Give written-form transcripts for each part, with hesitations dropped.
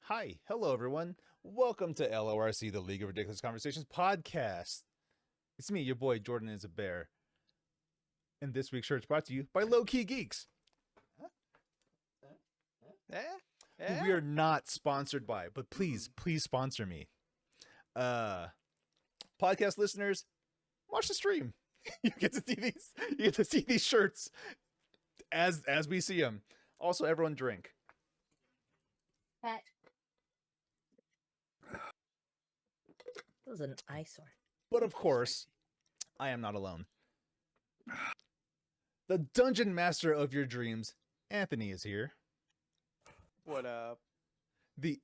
Hi, hello everyone. Welcome to LoRC, the League of Ridiculous Conversations podcast. It's me, your boy Jordan is a Bear. And this week's shirt is brought to you by Low Key Geeks. We are not sponsored by, but please sponsor me. Podcast listeners, watch the stream. You get to see these. You get to see these shirts as we see them. Also, everyone drink. Pat. That was an eyesore. But of course, I am not alone. The dungeon master of your dreams, Anthony, is here. What up? The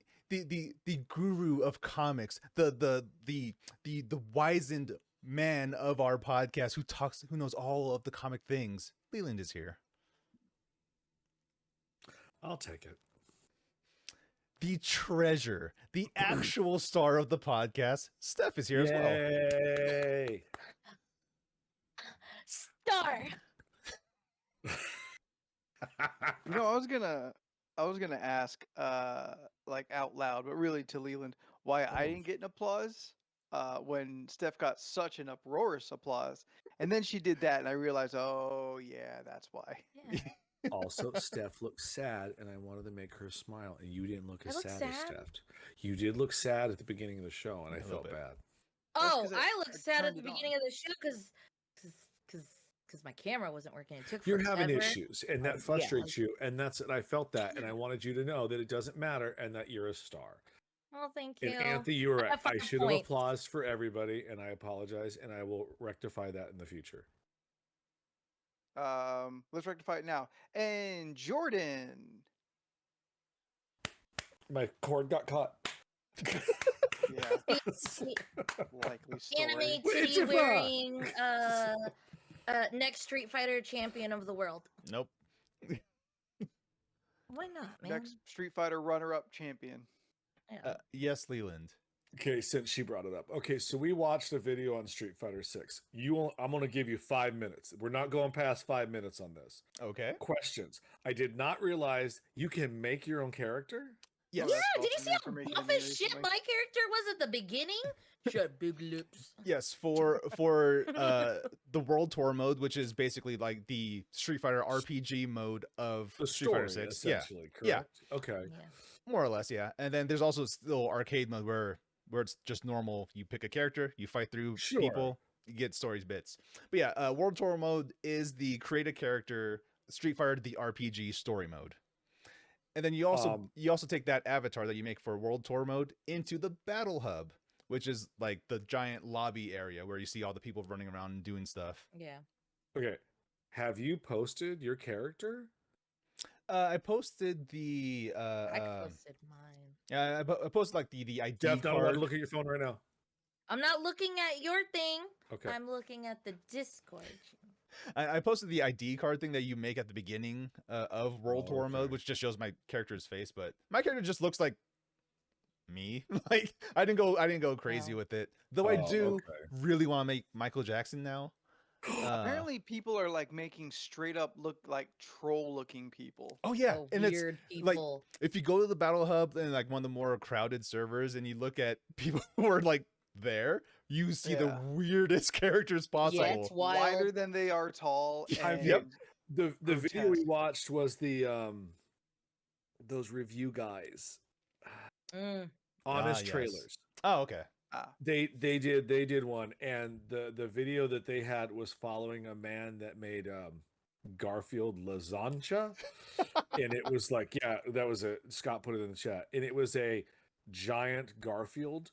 guru of comics, the wizened man of our podcast who knows all of the comic things. Leland is here. I'll take it. The treasure, the actual star of the podcast, Steph is here as well. Yay! Star. You know, I was gonna ask, like out loud, but really to Leland, why I didn't get an applause when Steph got such an uproarious applause, and then she did that, and I realized, oh yeah, that's why. Yeah. Also, Steph looked sad, and I wanted to make her smile, and you didn't look as look sad as sad? Steph. You did look sad at the beginning of the show, and I felt bad. Oh, 'cause I looked sad at turned the it beginning of the show because my camera wasn't working. It took You're forever. having issues, and that Yeah. frustrates you, and I felt that, and I wanted you to know that it doesn't matter, and that you're a star. Oh, thank you. And Anthony, you were I right. have I 5 should have points. applauded for everybody, and I apologize, and I will rectify that in the future. Let's rectify it now. And Jordan. My cord got caught. Yeah, likely story. Anime Where'd titty you wearing next Street Fighter champion of the world. Nope. Why not, man? Next Street Fighter runner-up champion. Yeah. Yes, Leland. Okay, since she brought it up. Okay, so we watched a video on Street Fighter 6. I'm going to give you 5 minutes. We're not going past 5 minutes on this. Okay. Questions. I did not realize you can make your own character. Yes. Yeah, that's did you awesome see how information buff to me as shit recently. my character was at the beginning? Shut big lips. Yes, for the World Tour mode, which is basically like the Street Fighter RPG mode of The Street Fighter story, 6. Yeah, essentially, Yeah. correct? Okay. Yeah. more or less, yeah. And then there's also still arcade mode where it's just normal. You pick a character, you fight through Sure. people, you get stories bits. But yeah, World Tour mode is the create a character Street Fighter the RPG story mode. And then you also take that avatar that you make for World Tour mode into the Battle Hub, which is like the giant lobby area where you see all the people running around and doing stuff. Yeah. Okay. Have you posted your character? I posted the I posted mine. yeah, I posted like the ID Jeff, not allowed card. to look at your phone right now. I'm not looking at your thing. Okay. I'm looking at the Discord. I posted the ID card thing that you make at the beginning of World Oh, Tour okay. mode, which just shows my character's face. But my character just looks like me. Like I didn't go crazy Oh. with it. Though I Oh, do okay. really want to make Michael Jackson now. Apparently, people are like making straight up look like troll-looking people. Oh yeah, Oh, and it's weird like people. if you go to the Battle Hub and like one of the more crowded servers, and you look at people who are like there, you see the Yeah. weirdest characters possible. Yeah, it's wild. Wider than they are tall. And Yep. The video we Grotesque. watched was the those review guys. Mm. Honest yes. trailers. Oh okay. They did one, and the video that they had was following a man that made Garfield lasagna, and it was like, yeah, that was Scott put it in the chat, and it was a giant Garfield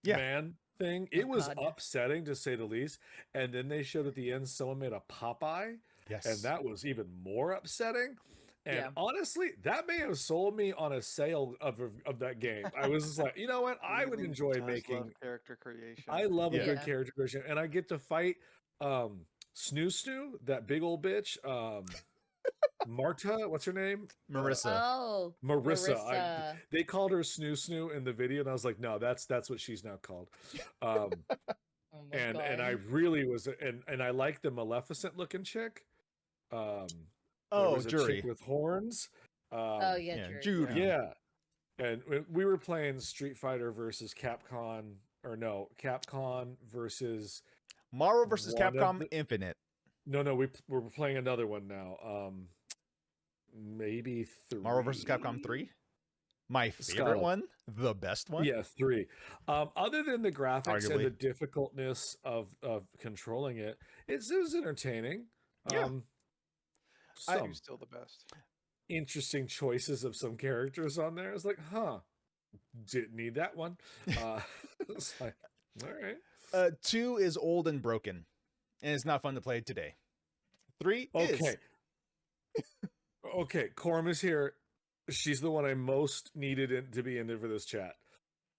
Yeah. man thing. It Oh, was God. upsetting to say the least. And then they showed at the end someone made a Popeye, Yes. and that was even more upsetting. And Yeah. honestly, that may have sold me on a sale of that game. I was just like, you know what? I would Leland enjoy does love making. character creation. I love a good Yeah. character creation, and I get to fight Snoo Snoo, that big old bitch. Marta, what's her name? Marissa. Oh, Marissa. They called her Snoo Snoo in the video, and I was like, no, that's what she's now called. Oh my and I God. really was, and I like the Maleficent looking chick. There Oh, was a chick Jury. with horns. Oh yeah, Yeah, Drew. Judy. Yeah. And we were playing Street Fighter versus Capcom, or no, Capcom versus Marvel versus one of Capcom the- Infinite. No, we're playing another one now. Maybe 3. Marvel versus Capcom 3. My favorite Scott. one, the best one. Yeah, 3. Other than the graphics and Arguably. the difficultness of controlling it, it was entertaining. Yeah. Some Still the best. interesting choices of some characters on there. It's like, didn't need that one. It's like, all right. 2 is old and broken, and it's not fun to play today. 3 is. Okay. Okay, Corm is here. She's the one I most needed to be in there for this chat.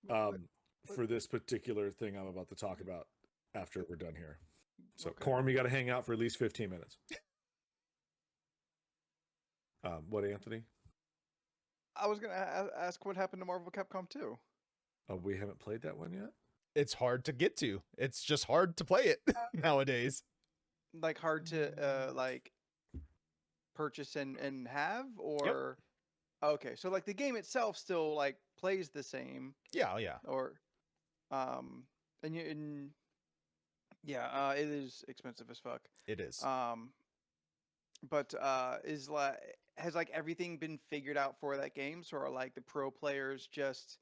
For this particular thing I'm about to talk about after we're done here. So, Okay. Corm, you got to hang out for at least 15 minutes. What, Anthony? I was gonna ask what happened to Marvel Capcom 2. We haven't played that one yet? It's hard to get to. It's just hard to play it nowadays. Like hard to like purchase and have, or okay, so like the game itself still like plays the same, Yeah. or and it is expensive as fuck. It is. But is like has like everything been figured out for that game? So are like the pro players just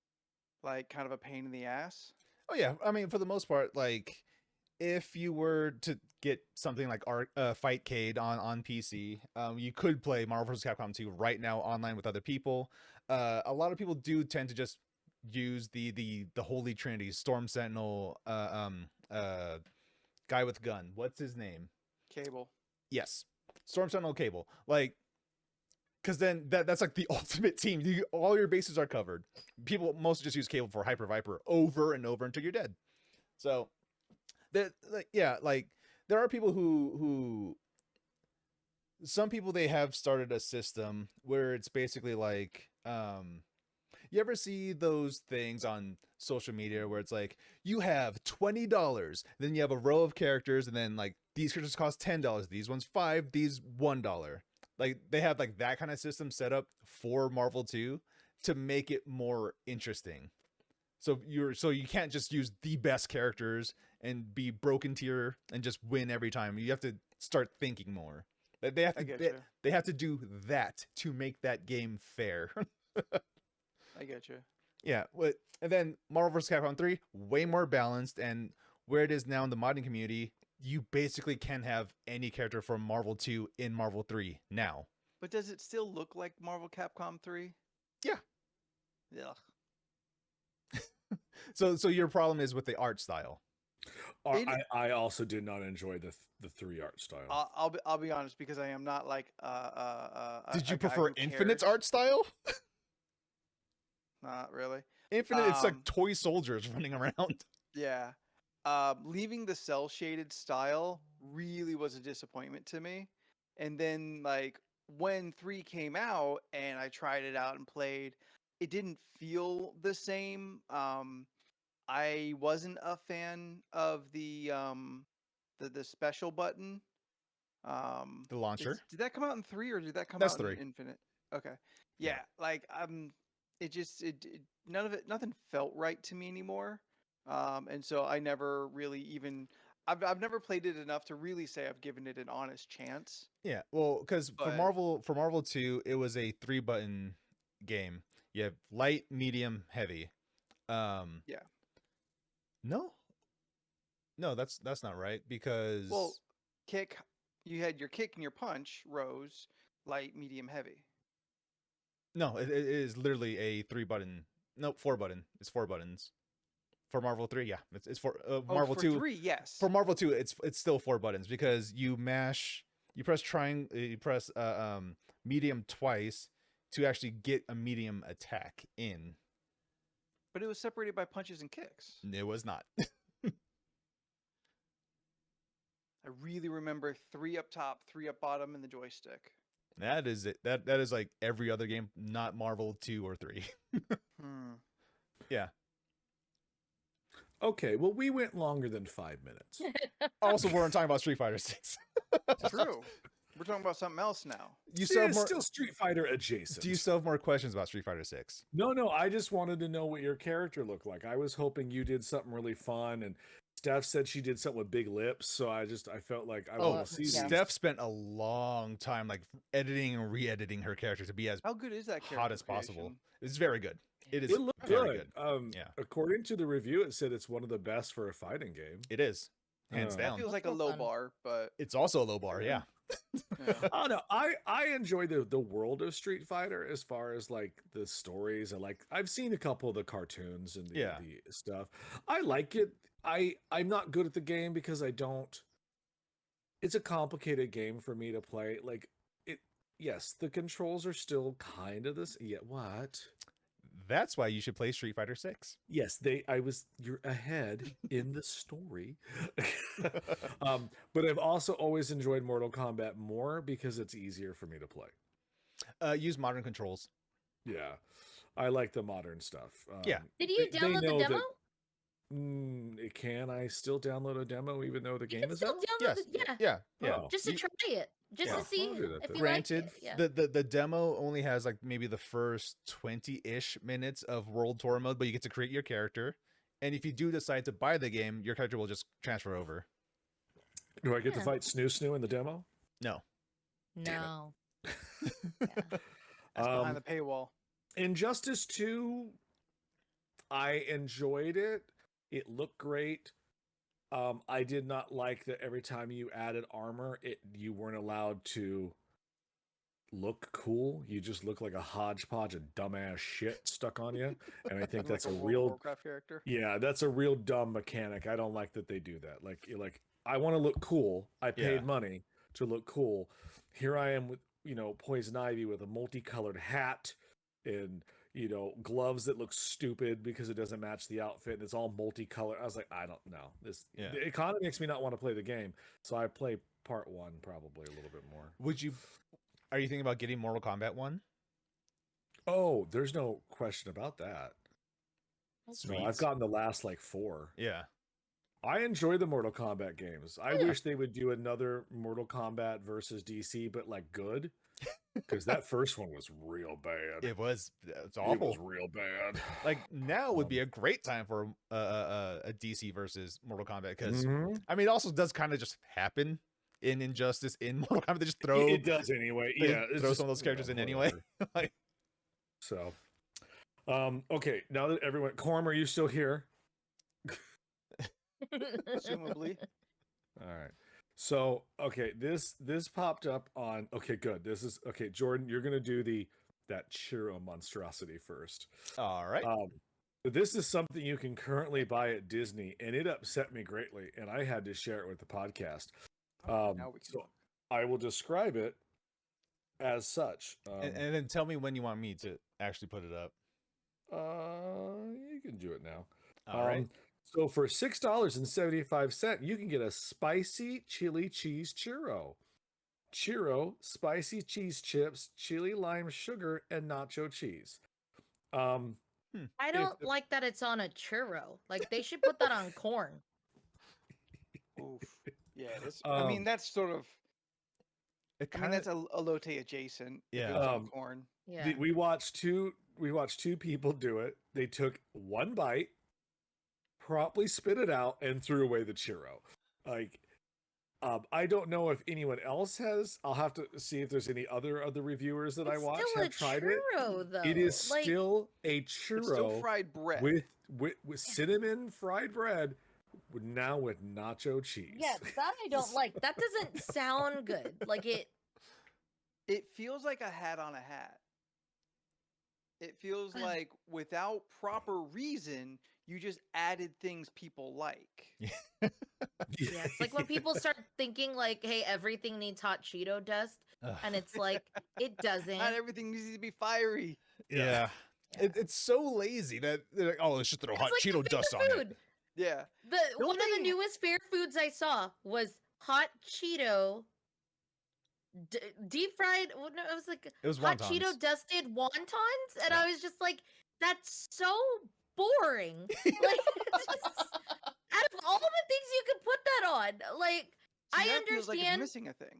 like kind of a pain in the ass? Oh yeah, I mean for the most part, like if you were to get something like Fightcade on PC, you could play Marvel vs. Capcom 2 right now online with other people. A lot of people do tend to just use the Holy Trinity, Storm Sentinel, guy with gun. What's his name? Cable. Yes, Storm Sentinel Cable. Like, because then that's like the ultimate team. All your bases are covered. People mostly just use Cable for Hyper Viper over and over until you're dead. So, there are people who some people, they have started a system where it's basically like, you ever see those things on social media where it's like you have $20, then you have a row of characters, and then like these characters cost $10, these ones $5, these $1. Like they have like that kind of system set up for Marvel 2 to make it more interesting. So you can't just use the best characters and be broken tier and just win every time. You have to start thinking more. They have to do that to make that game fair. I get you. Yeah, and then Marvel vs. Capcom 3, way more balanced, and where it is now in the modding community, you basically can have any character from Marvel 2 in Marvel 3 now. But does it still look like Marvel Capcom 3? Yeah. Yeah. So your problem is with the art style. I also did not enjoy the 3 art style. I'll be honest, because I am not like Did you a guy prefer who Infinite's cares. art style? Not really. Infinite, it's like toy soldiers running around. Yeah. Leaving the cell shaded style really was a disappointment to me. And then like when 3 came out and I tried it out and played, it didn't feel the same. I wasn't a fan of the special button. The launcher. Did that come out in 3 or did that come That's out 3. in Infinite? Okay. Yeah, like nothing felt right to me anymore. And so I never really even I've never played it enough to really say I've given it an honest chance. Yeah, well, because for But- Marvel 2, it was a 3-button game. You have light, medium, heavy. Yeah. No, that's not right, because Well, kick, you had your kick and your punch rows, light, medium, heavy. no, it is literally a 3-button. No, 4-button. It's 4 buttons. For Marvel 3, yeah, it's for Marvel for 2. 3, yes. For Marvel 2, it's still 4 buttons, because you press medium twice to actually get a medium attack in. But it was separated by punches and kicks. It was not. I really remember 3 up top, 3 up bottom, and the joystick. That is it. That is like every other game, not Marvel 2 or 3. Yeah. Okay, well, we went longer than 5 minutes. Also, we're talking about Street Fighter 6. True. We're talking about something else now. You still have more. Still Street Fighter adjacent. Do you still have more questions about Street Fighter 6? No. I just wanted to know what your character looked like. I was hoping you did something really fun, and Steph said she did something with big lips, so I felt like I want to see. yeah. Steph spent a long time like editing and re-editing her character to be as How good is that character hot as possible. creation? It's very good. It looked very good. Yeah. According to the review, it said it's one of the best for a fighting game. It is. Hands Oh. That down. feels like a That's low fun. bar, but It's also a low bar, yeah. yeah. I don't know. I enjoy the world of Street Fighter as far as like the stories, and like I've seen a couple of the cartoons and the stuff. I like it. I'm not good at the game because I don't. It's a complicated game for me to play. Like it. Yes, the controls are still kind of this. Yeah, what? That's why you should play Street Fighter 6. Yes, you're ahead in the story. But I've also always enjoyed Mortal Kombat more because it's easier for me to play. Use modern controls. Yeah. I like the modern stuff. Yeah. Did you they download the know demo? Can I still download a demo even though the You game can is still out? download Yes. it. Yeah. Yeah. Oh. Just to You- try it. Just Yeah. to see I'll do that if then. you Granted, like it. Yeah. the demo only has like maybe the first 20-ish minutes of World Tour mode, but you get to create your character. And if you do decide to buy the game, your character will just transfer over. Do I get to Yeah. fight Snoo in the demo? No. No. That's behind the paywall. Injustice 2, I enjoyed it. It looked great. I did not like that every time you added armor, you weren't allowed to look cool. You just look like a hodgepodge of dumbass shit stuck on you. And I think that's like a World of real Warcraft character. Yeah, that's a real dumb mechanic. I don't like that they do that. Like I want to look cool. I paid Yeah. money to look cool. Here I am with, Poison Ivy with a multicolored hat and, gloves that look stupid because it doesn't match the outfit and it's all multicolored. I was like, I don't know. It kind of makes me not want to play the game. So I play part 1 probably a little bit more. Are you thinking about getting Mortal Kombat 1? Oh, there's no question about that. Sweet. No, I've gotten the last 4. Yeah. I enjoy the Mortal Kombat games. I wish they would do another Mortal Kombat versus DC, but good, because that first one was real bad. It's It awful. was real bad. Like now would be a great time for a DC versus Mortal Kombat because Mhm. I mean it also does kind of just happen in Injustice in Mortal Kombat. They just throw It does anyway. they Yeah, it's throw just, some of those characters in anyway. whatever. Like, So, okay. Now that everyone, Corm, are you still here? Presumably. All right. So, okay, this popped up on. Okay, good. This is okay. Jordan, you're gonna do that churro monstrosity first. all right. But this is something you can currently buy at Disney, and it upset me greatly, and I had to share it with the podcast. Now we can So I will describe it as such. And then tell me when you want me to actually put it up. You can do it now. All right. So for $6.75, you can get a spicy chili cheese churro. Churro, spicy cheese chips, chili lime sugar, and nacho cheese. I don't like that it's on a churro. Like they should put that on corn. Oof. Yeah, I mean that's sort of. It I mean kinda- that's a lotte adjacent. if Yeah. it was on corn. Yeah. We watched two people do it. They took one bite, promptly spit it out, and threw away the churro. I don't know if anyone else has. I'll have to see if there's any other reviewers that I It's watch still have a tried churro, it. though. It is Like, still a It's churro still fried bread. with cinnamon fried bread, now with nacho cheese. Yeah, that I don't like. That doesn't sound good. Like it. It feels like a hat on a hat. It feels like without proper reason, you just added things people like. Yeah, it's like when people start thinking like, "Hey, everything needs hot Cheeto dust," and it's like it doesn't. Not everything needs to be fiery. Yeah. It's so lazy that they're like, oh, let's just throw hot It's like Cheeto the dust on food. it. Yeah. One of the they- newest fair foods I saw was hot Cheeto, deep fried. Well, no, it was like It was hot wontons. Cheeto dusted wontons, and Yeah. I was just like, "That's so boring." Like, it's just, out of all the things you could put that on, like, See, I that feels like it's understand. missing a thing.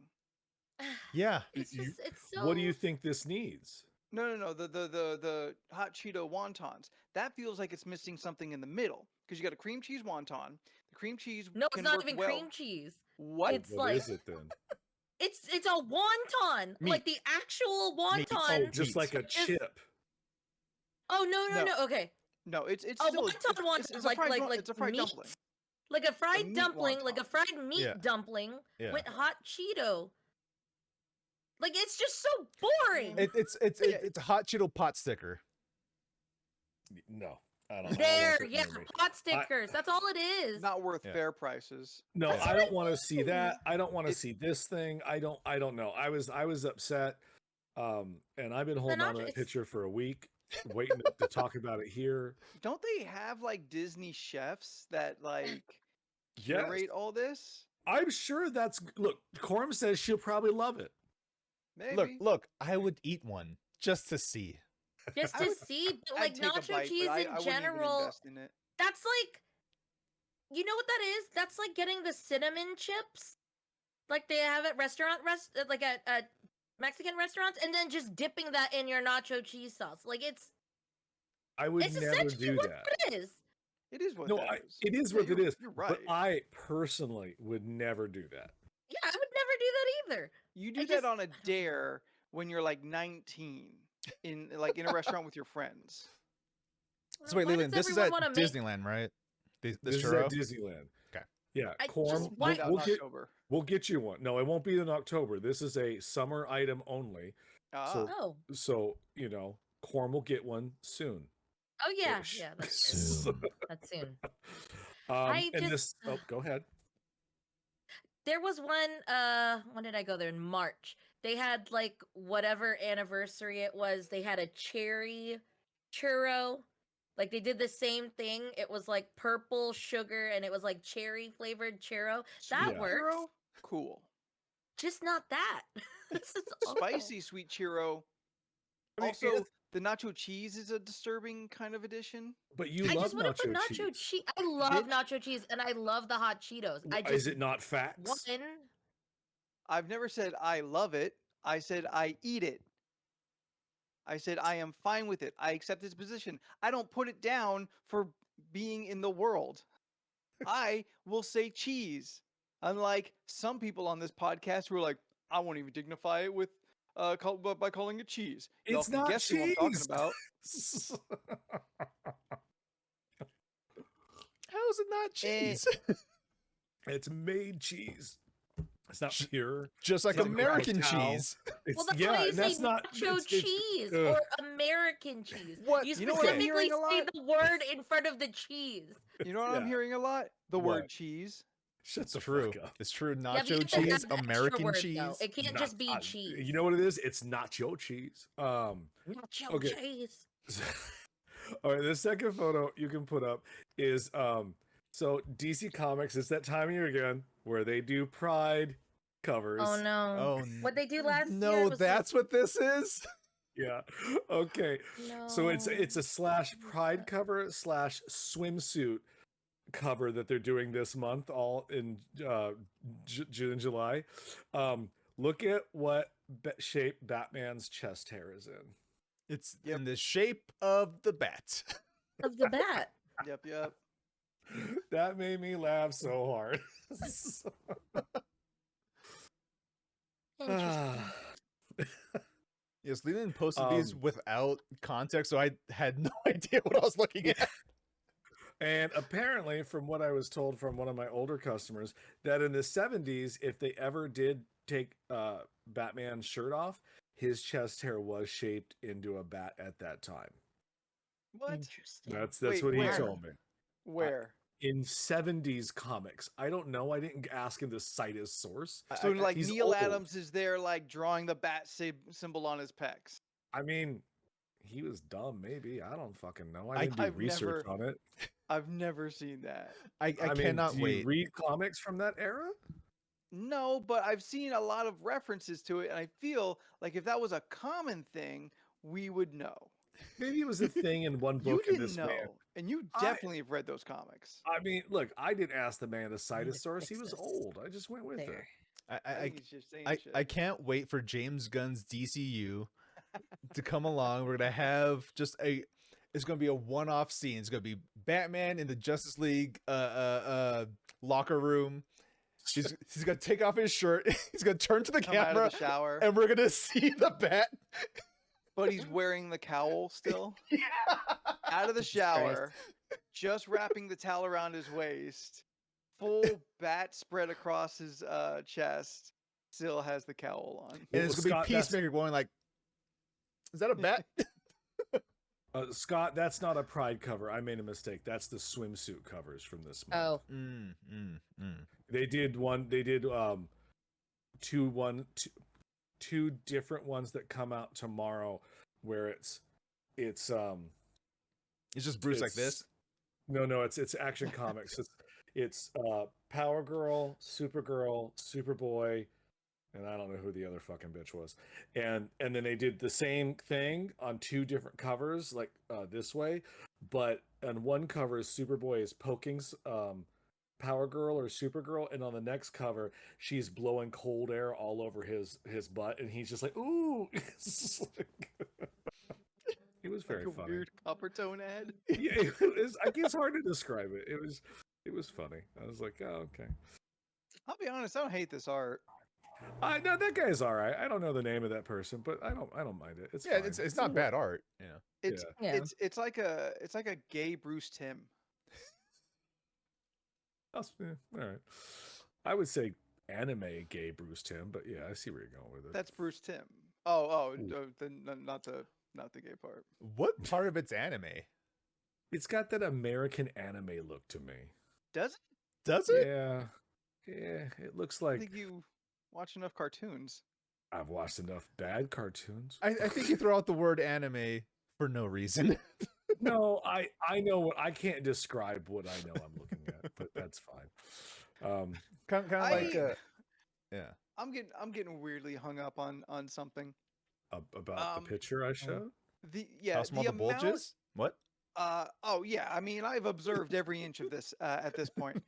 Yeah. It's You- just it's so. What do you think this needs? No. The hot Cheeto wontons. That feels like it's missing something in the middle because you got a cream cheese wonton. The cream cheese No, it's can not work even well. cream cheese. What? It's What like is it then? it's a wonton, Meat. like the actual Meat. wonton. Oh, just like a Just- chip. Oh No. no. Okay, No, it's a still wonton, it's a like fried like it's a fried meat, dumpling. like a fried meat dumpling, like a wonton. fried meat Yeah. dumpling Yeah. with hot Cheeto. Like it's just so boring. It's a hot Cheeto pot sticker. No, I don't. There, want yeah, that near me. hot stickers. That's all it is. Not worth Yeah. fair prices. No, That's I what don't I want to see that. mean. I don't want to It- see this thing. I don't know. I was upset. And I've been holding on to that it's- picture for a week, waiting to talk about it here. Don't they have like Disney chefs that like Yes. curate all this? I'm sure that's look, Corum says she'll probably love it. Maybe. Look, I would eat one just to see. Just I to would- see, but, I'd like take a nacho bite, cheese but I in wouldn't even general. invest in it. That's like, you know what that is? That's like getting the cinnamon chips, like they have at like at Mexican restaurants, and then just dipping that in your nacho cheese sauce. Like it's I would never essentially do what that. it is. It is what No, that is. it is Yeah, what it is. You're right. But I personally would never do that. Yeah, I would never do that either. You I do just- that on a dare when you're like 19 in a restaurant with your friends. So wait, Why Leland, does this is everyone at wanna make- Disneyland, right? This This is churro? at Disneyland. Okay. Yeah, I Corm, just- why- Find out we'll in get October. we'll get you one. No, it won't be in October. This is a summer item only. Ah, Oh, So, Corm will get one soon. oh yeah, Ish. yeah. That's Soon. that's soon. And just- this go ahead. There was one. When did I go there? In March. They had like whatever anniversary it was. They had a cherry churro. Like they did the same thing. It was like purple sugar and it was like cherry flavored churro. That Yeah. works. Churro? Cool. Just not that. This is awful. Spicy sweet churro. I mean, Also, the nacho cheese is a disturbing kind of addition. but you I love just want to put nacho cheese. cheese. I love Bitch. nacho cheese and I love the hot Cheetos. I just Is it not facts? one. I've never said I love it. I said I eat it. I said I am fine with it. I accept its position. I don't put it down for being in the world. I will say cheese. Unlike some people on this podcast who are like, I won't even dignify it with by calling it cheese. Y'all It's can not guess who I'm talking cheese. about. How is it not cheese? It's made cheese. It's not pure. Just like It's not American cow. cheese. It's, Well, that's yeah, why you and say that's not nacho it's- cheese ugh. or American cheese. What? You You know what I'm specifically hearing a say lot? the word in front of the cheese. You know what I'm Yeah. hearing a lot? The What? word cheese. Shut It's the true. fuck up. It's true. Yeah, but you Nacho have to add cheese, the extra American word, cheese. though. It can't just be cheese. You know what it is? It's nacho cheese. Nacho okay. cheese. All right, the second photo you can put up is so DC Comics. It's that time of year again where they do Pride covers. Oh no. Oh, What they do last year no, was that's what this is. Yeah. Okay. like, So it's a no. slash Pride cover slash swimsuit cover that they're doing this month, all in June and July. Look at what shape Batman's chest hair is in. It's in the shape of the bat. of the bat. Yep. That made me laugh so hard. Interesting. Yes, Leland posted these Um, without context, so I had no idea what I was looking at. And apparently, from what I was told from one of my older customers, that in the 70s, if they ever did take Batman's shirt off, his chest hair was shaped into a bat at that time. What? Interesting. That's Wait, what he where? told me. Where? In 70s comics. I don't know. I didn't ask him to cite his source. So like he's Neil old. Adams is there like drawing the bat symbol on his pecs. I mean, he was dumb, maybe. I don't fucking know. I- I didn't do I've research never- on it. I've never seen that. I I mean, cannot do you wait. read comics from that era? No, but I've seen a lot of references to it, and I feel like if that was a common thing, we would know. Maybe it was a thing in one You book in didn't this know, man. and you I- definitely have read those comics. I mean, look, I didn't ask the man to cite need his to source. He fix was this. old. I just went with it. There. I think he's just saying shit. I can't wait for James Gunn's DCU to come along. We're gonna have it's gonna be a one-off scene. It's gonna be Batman in the Justice League locker room. He's gonna take off his shirt. He's gonna turn to the Come out camera, of the shower, and we're gonna see the bat. but he's wearing the cowl still. Yeah. Out of the shower, just wrapping the towel around his waist, full bat spread across his chest. Still has the cowl on. And it's gonna be Peacemaker going like, "Is that a bat?" Scott, that's not a Pride cover. I made a mistake. That's the swimsuit covers from this month. Oh, They did one. They did two different ones that come out tomorrow, where it's just Bruce like this. No, it's Action Comics. It's Power Girl, Supergirl, Superboy, and I don't know who the other fucking bitch was. And then they did the same thing on two different covers, like this way, but on one cover Superboy is poking Power Girl or Supergirl, and on the next cover she's blowing cold air all over his butt, and he's just like, ooh. It was very like a funny. Weird copper tone ad. Yeah, I guess it's hard to describe it. It was funny. I was like, oh, okay. I'll be honest, I don't hate this art. No, that guy's all right. I don't know the name of that person, but I don't mind it. It's fine. It's not bad art. Yeah. It's like a gay Bruce Timm. All right. I would say anime gay Bruce Timm, but yeah, I see where you're going with it. That's Bruce Timm. Oh, not the gay part. What part of it's anime? It's got that American anime look to me. Does it? Does it? Yeah. It looks I like think you watch enough cartoons. I've watched enough bad cartoons. I think you throw out the word anime for no reason. No, I know what I can't describe what I know I'm looking at, but that's fine. Kind of like yeah. I'm getting weirdly hung up on something. About the picture I showed. How small the bulge is? What? Oh yeah. I mean, I've observed every inch of this at this point.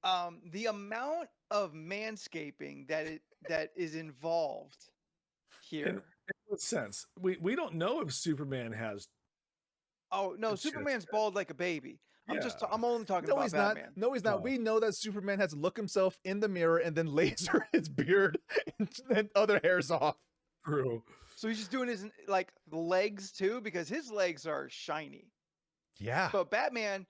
The amount of manscaping that is involved here. In what sense? We don't know if Superman has. Oh no, Superman's bald like a baby. I'm only talking No, about he's Batman. not. No, he's not. Oh. We know that Superman has to look himself in the mirror and then laser his beard and other hairs off. True. So he's just doing his legs too, because his legs are shiny. Yeah. But Batman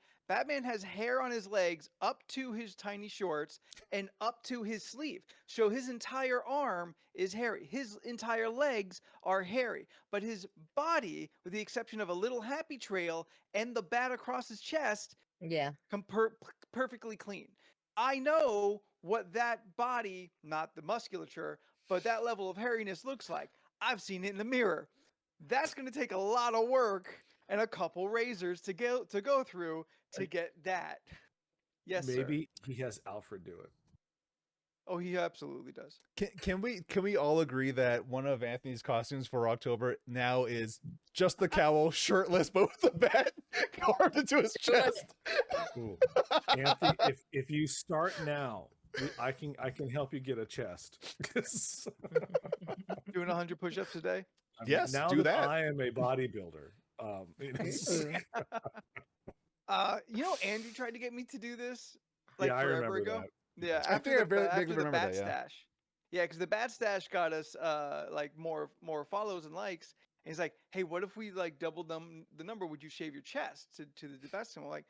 has hair on his legs up to his tiny shorts and up to his sleeve. So his entire arm is hairy. His entire legs are hairy. But his body, with the exception of a little happy trail and the bat across his chest, yeah. perfectly clean. I know what that body, not the musculature, but that level of hairiness looks like. I've seen it in the mirror. That's going to take a lot of work and a couple razors to go through to get that. Yes, Maybe sir. he has Alfred do it. Oh, he absolutely does. Can we all agree that one of Anthony's costumes for October now is just the cowl, shirtless, but with the bat carved into his chest? Cool. Anthony, if you start now, I can help you get a chest. Doing 100 push-ups a day? Yes, now do that. I am a bodybuilder. Andrew tried to get me to do this Yeah, I forever remember ago. that. Yeah, I think I vaguely after the remember bat that, yeah. stash. Yeah, because the bat stash got us more follows and likes. And he's like, hey, what if we double the number? Would you shave your chest to the best? And we're like,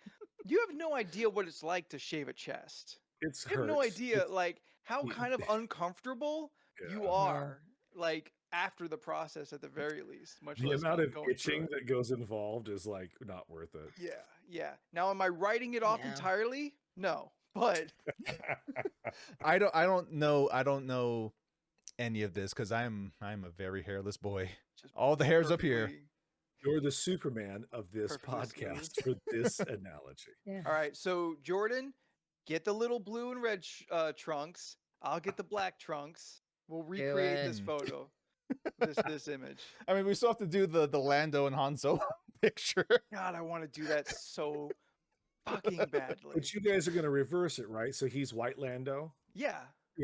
you have no idea what it's like to shave a chest. It's You have no idea how kind of uncomfortable you are after the process at the very least. Much the less amount of going through itching it. that goes involved is not worth it. Yeah. Now, am I writing it off Yeah. entirely? No, but I don't know any of this because I'm a very hairless boy. just All the hairs up here. perfectly- You're the Superman of this Perfectly podcast for this analogy. Yeah. All right, so Jordan, get the little blue and red trunks. I'll get the black trunks. We'll recreate this it. photo, this image. I mean, we still have to do the Lando and Han Solo picture. God, I want to do that so fucking badly. But you guys are going to reverse it, right? So he's White Lando. Yeah,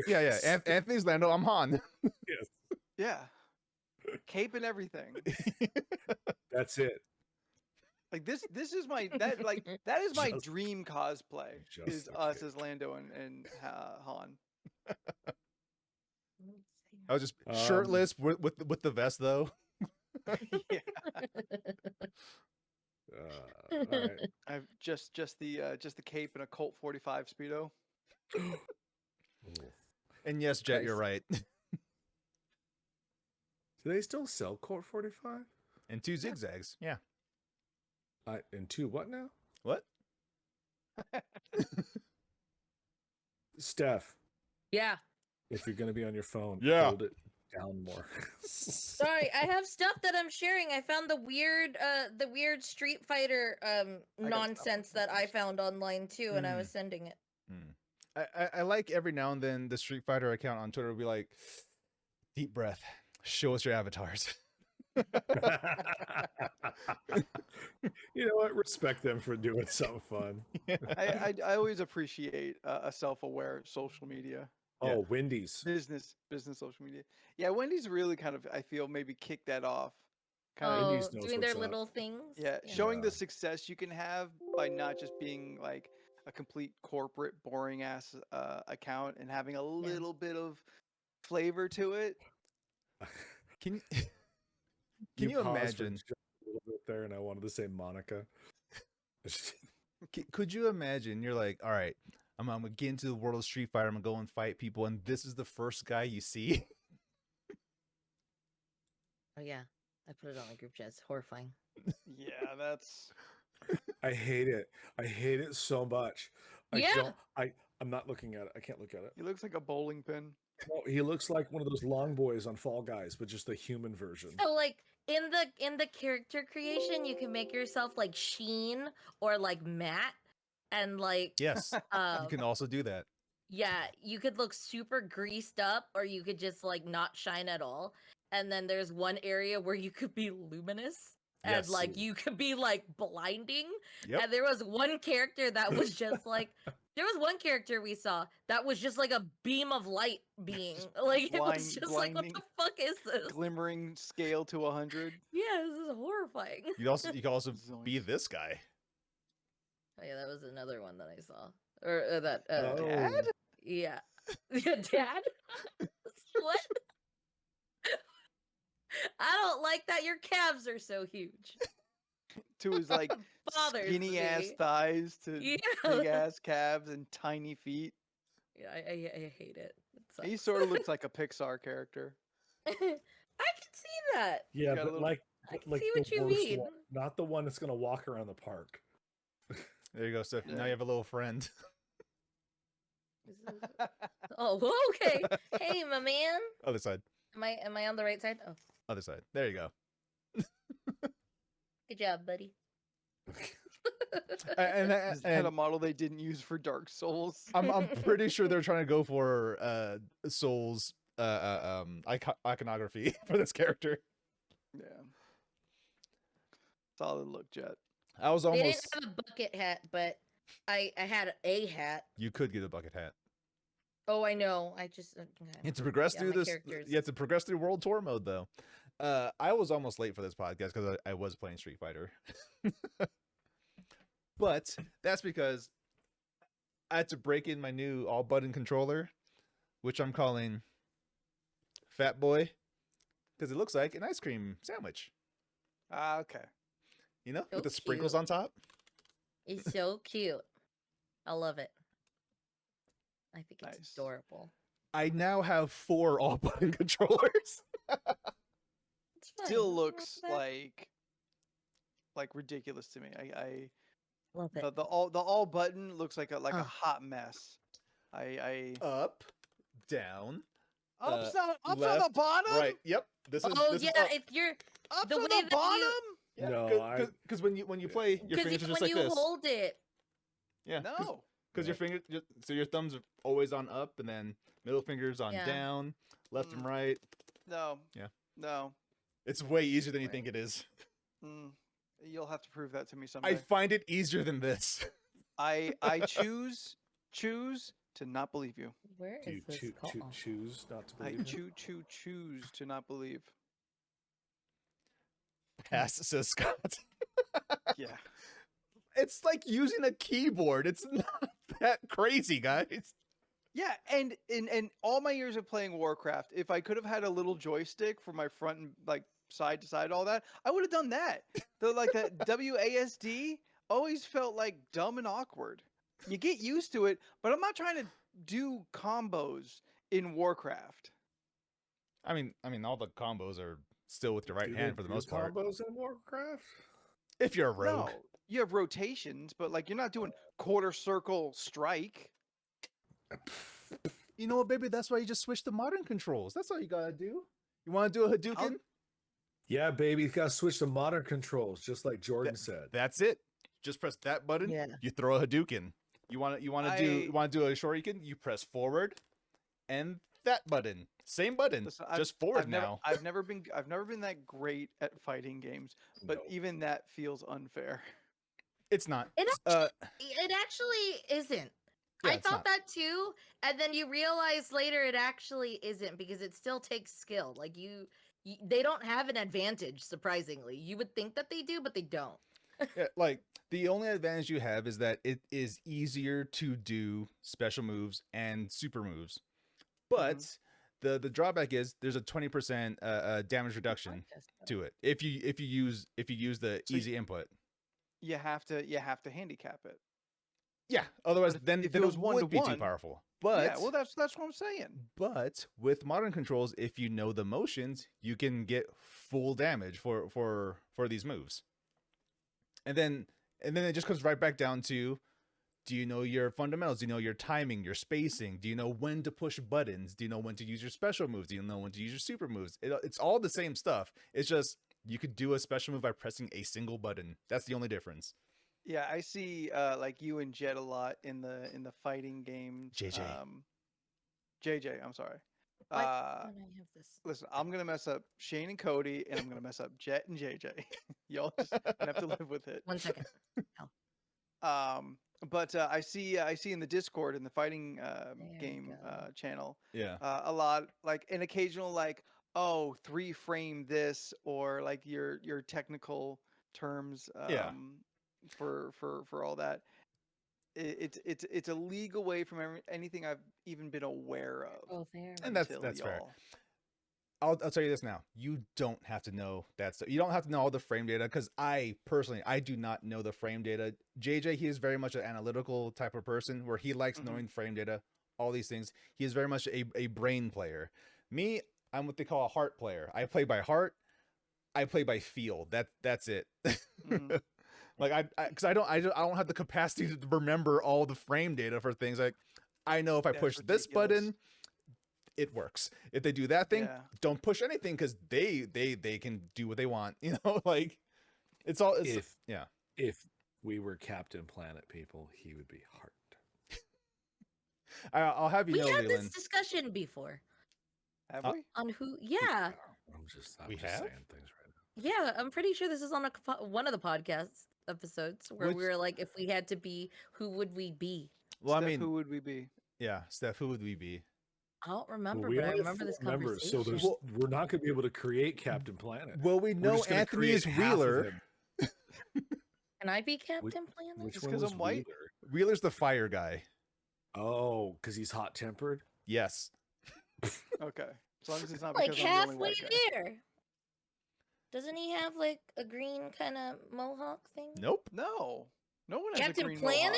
Yeah. Anthony's Lando. I'm Han. Yes, Yeah. Cape and everything. that's it. Like this is that is my Just- dream cosplay. just Is the us cape. as Lando and Han. I was just shirtless with the vest though. Yeah. All right. I've just the cape and a Colt 45 Speedo. Ooh. And yes, Jet, you're right. Do they still sell Colt 45? And 2 zigzags. Yeah. And 2 what now? What? Steph, Yeah. if you're going to be on your phone, Yeah. hold it down more. Sorry, I have stuff that I'm sharing. I found the weird Street Fighter nonsense that I found online too, and I was sending it. I like every now and then the Street Fighter account on Twitter will be like, deep breath, show us your avatars. You know what? Respect them for doing something fun. I always appreciate a self-aware social media. Yeah. Oh, Wendy's. Business social media. Yeah, Wendy's really kind of, I feel, maybe kicked that off. Kind of, Wendy's Oh, knows doing their what's up. little things. yeah, showing the Yeah. success you can have by not just being like a complete corporate, boring ass account and having a little bit of flavor to it. Can you paused for imagine? just a little bit there, and I wanted to say Monica. Could you imagine? You're like, all right, I'm gonna get into the world of Street Fighter. I'm gonna go and fight people, and this is the first guy you see. Oh yeah, I put it on the group chat. It's horrifying. Yeah, that's I hate it. I hate it so much. Yeah. I'm not looking at it. I can't look at it. he looks like a bowling pin. No, he looks like one of those long boys on Fall Guys, but just the human version. So like in the character creation, you can make yourself like Sheen or like Matt, and like Yes, you can also do that. yeah, you could look super greased up, or you could just like not shine at all. And then there's one area where you could be luminous. And Yes. like you could be like blinding. Yep. And there was one character that was just like there was one character we saw that was just like a beam of light being like it was just like what blinding. the fuck is this? Glimmering scale to 100. Yeah, this is horrifying. You can also be Zoinks. this guy. Oh yeah, that was another one that I saw. Or that Oh. Dad? yeah. Yeah, Dad? What? I don't like that your calves are so huge. To his like Bothers skinny ass me. thighs to Yeah. big ass calves and tiny feet. Yeah, I hate it. It He sucks. sort of looks like a Pixar character. I can see that. Yeah, got a but little- I can like see what the you worst mean. one, not the one that's gonna walk around the park. There you go, Steph. Now Yeah. you have a little friend. This is- Oh, okay. Hey, my man. Other side. Am I on the right side? Oh, Other side. There you go. good job, buddy. And Is that a model they didn't use for Dark Souls? I'm pretty sure they're trying to go for Souls iconography for this character. Yeah. Solid look, Jet. I was They didn't almost. have a bucket hat, but I had a hat. You could get a bucket hat. Oh, I know. I just You have to progress Yeah, through my this. characters. You have to progress through World Tour mode, though. I was almost late for this podcast because I was playing Street Fighter. But that's because I had to break in my new all-button controller, which I'm calling Fat Boy, because it looks like an ice cream sandwich. Ah, okay. You know, So with the sprinkles cute. on top. It's so cute. I love it. I think it's Nice. adorable. I now have 4 all-button controllers. It's fine. Still Nothing wrong looks with that. like ridiculous to me. I Love it. the all button looks like a Ugh. hot mess. I Up, down, ups on the left, bottom. right. Yep. This is Oh this yeah, is up. if you're Ups The on way the that you- bottom. Yeah, No, because when you play, your because fingers are just when like you this. hold it, Yeah. No. Because your finger, so your thumbs are always on up, and then middle fingers on Yeah. down, left and Mm. right. No. Yeah. No. It's way easier than you Right. think it is. Mm. You'll have to prove that to me I someday. find it easier than this. I choose to not believe you. Where Do is you this called? choose not to I believe him? choose to not believe. Pass, says Scott. Yeah. It's like using a keyboard. It's not that crazy, guys. Yeah, and in all my years of playing Warcraft, if I could have had a little joystick for my front and like side to side, all that, I would have done that. The like the WASD always felt like dumb and awkward. You get used to it, but I'm not trying to do combos in Warcraft. I mean, all the combos are still with your right Do hand they for the do most part. combos in Warcraft? If you're a rogue. No, you have rotations, but like you're not doing quarter circle strike. You know what, baby? That's why you just switch to modern controls. That's all you gotta do. You want to do a Hadouken? Yeah, baby, you gotta switch to modern controls, just like Jordan said. That's it. Just press that button. Yeah. You throw a Hadouken. You want to do a Shoryuken? You press forward, and that button. Same button. Listen, just forward now. I've never been that great at fighting games, but No. even that feels unfair. It's not. It Uh, actually isn't. Yeah, I it's thought not. that too, and then you realize later it actually isn't because it still takes skill. Like they don't have an advantage. Surprisingly, you would think that they do, but they don't. Yeah, like the only advantage you have is that it is easier to do special moves and super moves, but the drawback is there's a 20% damage reduction to it if you use the So easy input. You have to handicap it. Yeah, otherwise if- then if then it it was would be too 1-to-1, powerful. But Yeah, well that's what I'm saying. but with modern controls, if you know the motions, you can get full damage for these moves. And then it just comes right back down to, do you know your fundamentals? Do you know your timing, your spacing? Do you know when to push buttons? Do you know when to use your special moves? Do you know when to use your super moves? It's all the same stuff. It's just you could do a special move by pressing a single button. That's the only difference. Yeah, I see like you and Jet a lot in the fighting games. JJ. JJ, I'm sorry. Why don't I have this? Listen, I'm gonna mess up Shane and Cody, and I'm gonna mess up Jet and JJ. Y'all just gonna have to live with it. 1 second. But I see in the Discord in the fighting we game go. channel Yeah. a lot like an occasional like 3-frame this or like your technical terms Yeah. for all that. It's a league away from anything I've even been aware of. Oh, there. And that's until fair. y'all. I'll tell you this now. You don't have to know that stuff. You don't have to know all the frame data, because I personally do not know the frame data. JJ, he is very much an analytical type of person where he likes knowing frame data, all these things. He is very much a brain player. Me, I'm what they call a heart player. I play by heart. I play by feel. That's it. Mhm. Like because I don't have the capacity to remember all the frame data for things. Like I know if I That's push this ridiculous. button, it works. If they do that thing, Yeah. don't push anything, because they can do what they want. You know, like it's all. It's, If we were Captain Planet people, he would be Heart. I'll have you We know, had this Leland. discussion before Have we? on who. Yeah, I'm just We saying have? things right now. yeah. I'm pretty sure this is on one of the podcast episodes where Which- we were like, if we had to be, who would we be? Well, I Steph, mean, who would we be? yeah, Steph, who would we be? I don't remember, Well, we but I only have remember this 4 members, conversation. so we're not going to be able to create Captain Planet. Well, we We're know just gonna Anthony create is half of Wheeler. him. Can I be Captain Planet? Which Just one 'cause was I'm white? Wheeler? Wheeler's the fire guy. Oh, because he's hot tempered. Yes. Okay, as long as it's not Like because I'm the only halfway white guy. there. Doesn't he have like a green kind of mohawk thing? Nope. No one has a Captain green Planet?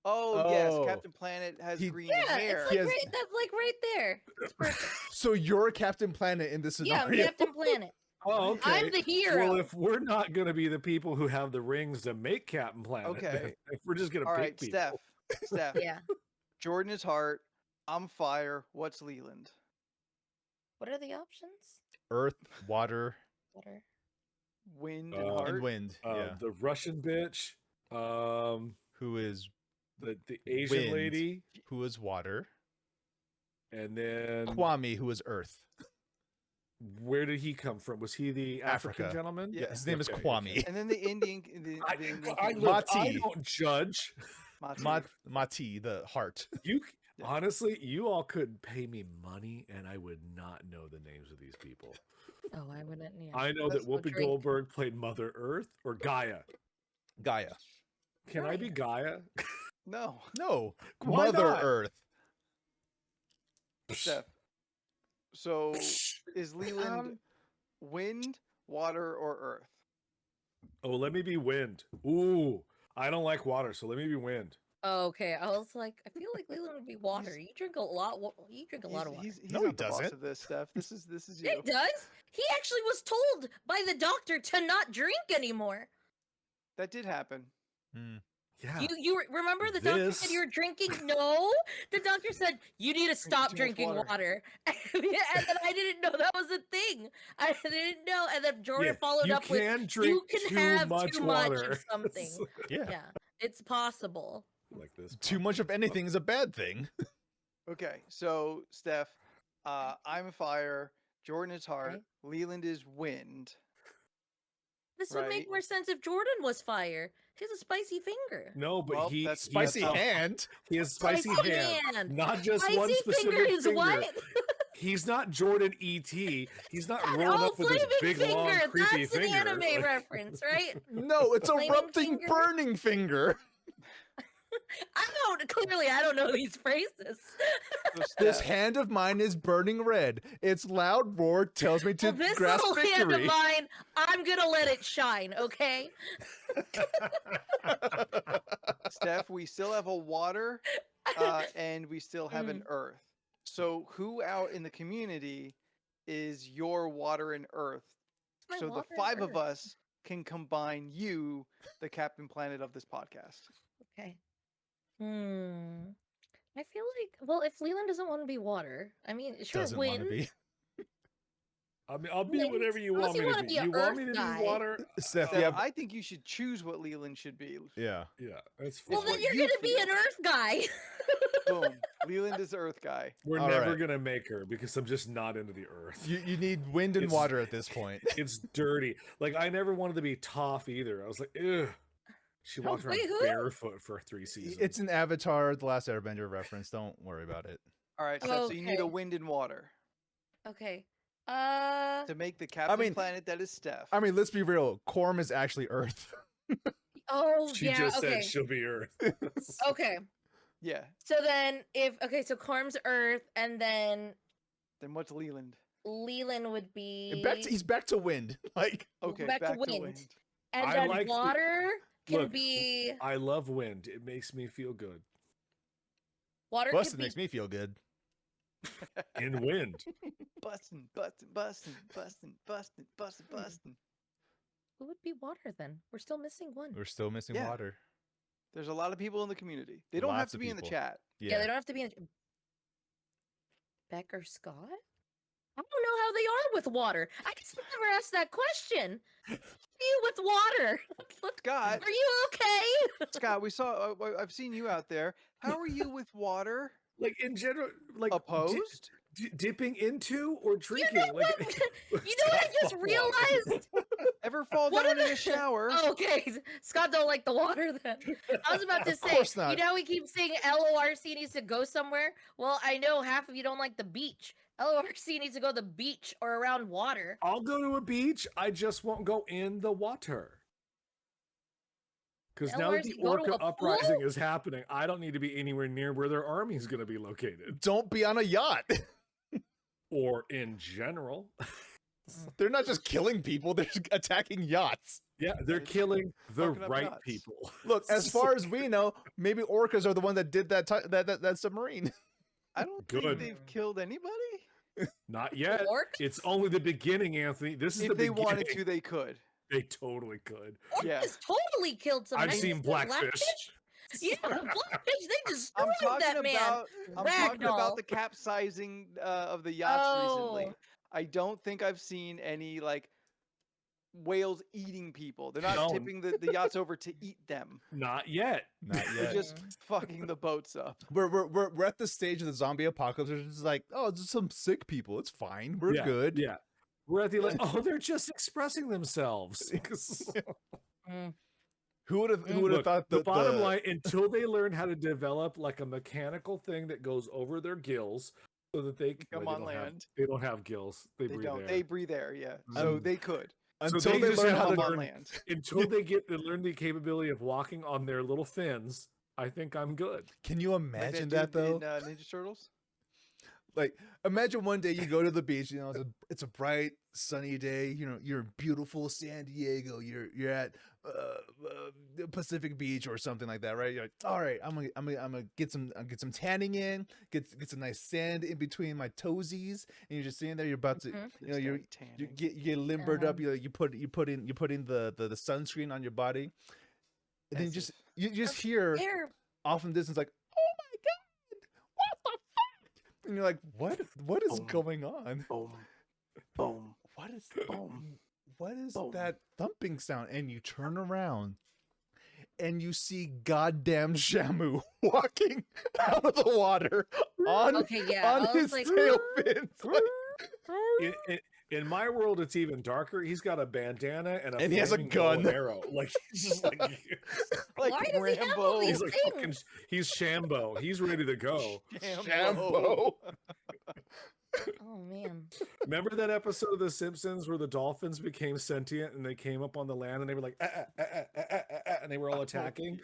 mohawk. Oh yes, Oh. Captain Planet has He- green Yeah, hair. it's He like has- that's like right there. It's perfect. So you're Captain Planet in this Yeah, scenario. I'm Captain Planet. Oh, okay. I'm the hero. Well, if we're not going to be the people who have the rings to make Captain Planet, Okay. then if we're just going to All pick right, people. Steph. Yeah. Jordan is heart. I'm fire. What's Leland? What are the options? Earth, water, Water. Wind Uh, and heart. and wind. Yeah. The Russian bitch, Who is the Asian Wind. lady, water? and then Kwame, who is Earth. where did he come from? Was he the African Africa. gentleman? Yeah. His name is Okay, Kwame. And then the Indian. The Indian I, king, look, I Mati. don't judge. Mati. Mati, the heart. You, Yeah. Honestly, you all could pay me money and I would not know the names of these people. Oh, I wouldn't. Yeah. I know that Let's go Whoopi drink. Goldberg played Mother Earth or Gaia. Gaia. Can I be Gaia? No. No. Why Mother not? Earth. Steph. So is Leland wind, water, or earth? Oh, let me be wind. Ooh, I don't like water, so let me be wind. Oh, okay, I was like, I feel like Leland would be water. You drink a lot. You drink a lot of water. He's No, not he the boss doesn't. of this, Steph. This is He you. does. He actually was told by the doctor to not drink anymore. That did happen. Yeah. You remember the doctor said you were drinking? No, the doctor said you need to stop too much drinking water. water. And then I didn't know that was a thing. I didn't know. And then Jordan followed up with, "You can have too much of something." Yeah. It's possible. Like this. Too much of anything is a bad thing. Okay, so Steph, I'm fire. Jordan is heart. Okay. Leland is wind. This would make Right. more sense if Jordan was fire. He has a spicy finger. No, but Well, he that's- Spicy that's how- hand. he has spicy Spicy hand, hand. not just one Spicy specific finger is what? He's not Jordan E.T. He's not rolling Oh, up with his flaming big long finger. creepy That's an finger. anime Like, reference, right? No, it's Flaming erupting, finger? burning finger. I don't know these phrases. So This Steph, hand of mine is burning red. Its loud roar tells me to Well, this grasp little hand of victory. mine, I'm gonna let it shine, okay? Steph, we still have a water, and we still have an earth. So who out in the community is your water and earth? My So the water and 5 of earth. us can combine you, the Captain Planet of this podcast. Okay. I feel like, well, if Leland doesn't want to be water, I mean, sure, Doesn't want wind. to be. I mean, I'll be Wind. whatever you Unless want you me to wanna be. be a You want me earth to guy. be water? Steph, Steph, yeah, I think you should choose what Leland should be. yeah. Yeah, that's fine. Well, then what you're you gonna be an feel. earth guy. Boom. Leland is Earth guy. We're All never right. gonna make her because I'm just not into the earth. You need wind and It's- water at this point. It's dirty. Like I never wanted to be Toph either. I was like, ugh. She walked around wait, who? barefoot for 3 seasons. It's an Avatar, The Last Airbender reference. Don't worry about it. All right, Steph. So you need a Okay. wind and water Okay. to make the Captain mean- Planet that is Steph. I mean, let's be real. Korm is actually Earth. Oh, she yeah, just okay. said she'll be Earth. Okay. Yeah. So then so Corm's earth, and then Then what's Leland? Leland would be He's back to wind. Like, Okay, Back to back to wind. wind. and I then like the- water can Look, be I love wind. It makes me feel good. water Bustin' can be makes me feel good. In wind. Bustin', bustin', bustin', bustin', bustin', bustin', bustin'. Who would be water then? We're still missing one. We're still missing Yeah. water. There's a lot of people in the community. They don't have Lots to of be in the people. chat. Yeah, they don't have to be in Beck or Scott? I don't know how they are with water. I guess I've never asked that question. How are you with water? Scott, Are you okay? Scott, we saw. I've seen you out there. How are you with water? Like in general, like Opposed? dipping into or You drinking. know like, what? You know what I just realized? Ever fall What down are in the- a shower? Okay, Scott don't like the water then. I was about to Of say, course you not. know, we keep saying LORC needs to go somewhere. Well, I know half of you don't like the beach. LORC needs to go to the beach or around water. I'll go to a beach. I just won't go in the water. Because now that the LRC, go to Orca a pool? uprising is happening, I don't need to be anywhere near where their army's going to be located. Don't be on a yacht. Or in general. They're not just killing people, they're just attacking yachts. Yeah, they're killing the Fucking up right yachts. people. Look, as far as we know, maybe orcas are the one that did that submarine. I don't Good. think they've killed anybody. Not yet. Orcs? It's only the beginning, Anthony. This is If the they beginning. wanted to, they could. They totally could. Yeah. Orcas totally killed someone. I've I seen think it's the Blackfish. Yeah, Blackfish, they destroyed I'm talking that man. about. I'm talking about Ragdoll. the capsizing of the yachts recently. Oh. I don't think I've seen any like whales eating people. They're not No. tipping the yachts over to eat them. Not yet. Not They're yet. just fucking the boats up. We're at the stage of the zombie apocalypse. It's just like, oh, just some sick people. It's fine. We're Yeah, good. Yeah. We're at the like, oh, they're just expressing themselves. Mm. Who would have Look, thought the bottom line, until they learn how to develop like a mechanical thing that goes over their gills so that they Come well, on land. They don't have gills. They breathe don't. air. They breathe air, yeah. So they could. until they they just learn have how to to on learn- land. Until they learn the capability of walking on their little fins, I think I'm good. Can you Like imagine dude that though? in Ninja Turtles? Like, imagine one day you go to the beach. You know, it's a bright, sunny day. You know, you're in beautiful San Diego. You're at Pacific Beach or something like that, right? You're like, all right, I'm gonna get some tanning in, get some nice sand in between my toesies, and you're just sitting there. You're about to, you know, you get limbered up. You put in the sunscreen on your body, and then you just hear off in the distance like, oh my god, what the fuck? And you're like, what is going on? Boom. Boom. What is Boom. what is Boom. that thumping sound? And you turn around and you see goddamn Shamu walking out of the water on his like, tail fins. In my world, it's even darker. He's got a bandana and he has a flaming bow and gun. arrow. Like he's just like Like Why does he have all Rambo. these he's like fucking, he's Shambo. He's ready to go. Shambo. Oh man. Remember that episode of The Simpsons where the dolphins became sentient and they came up on the land and they were like, and they were all attacking?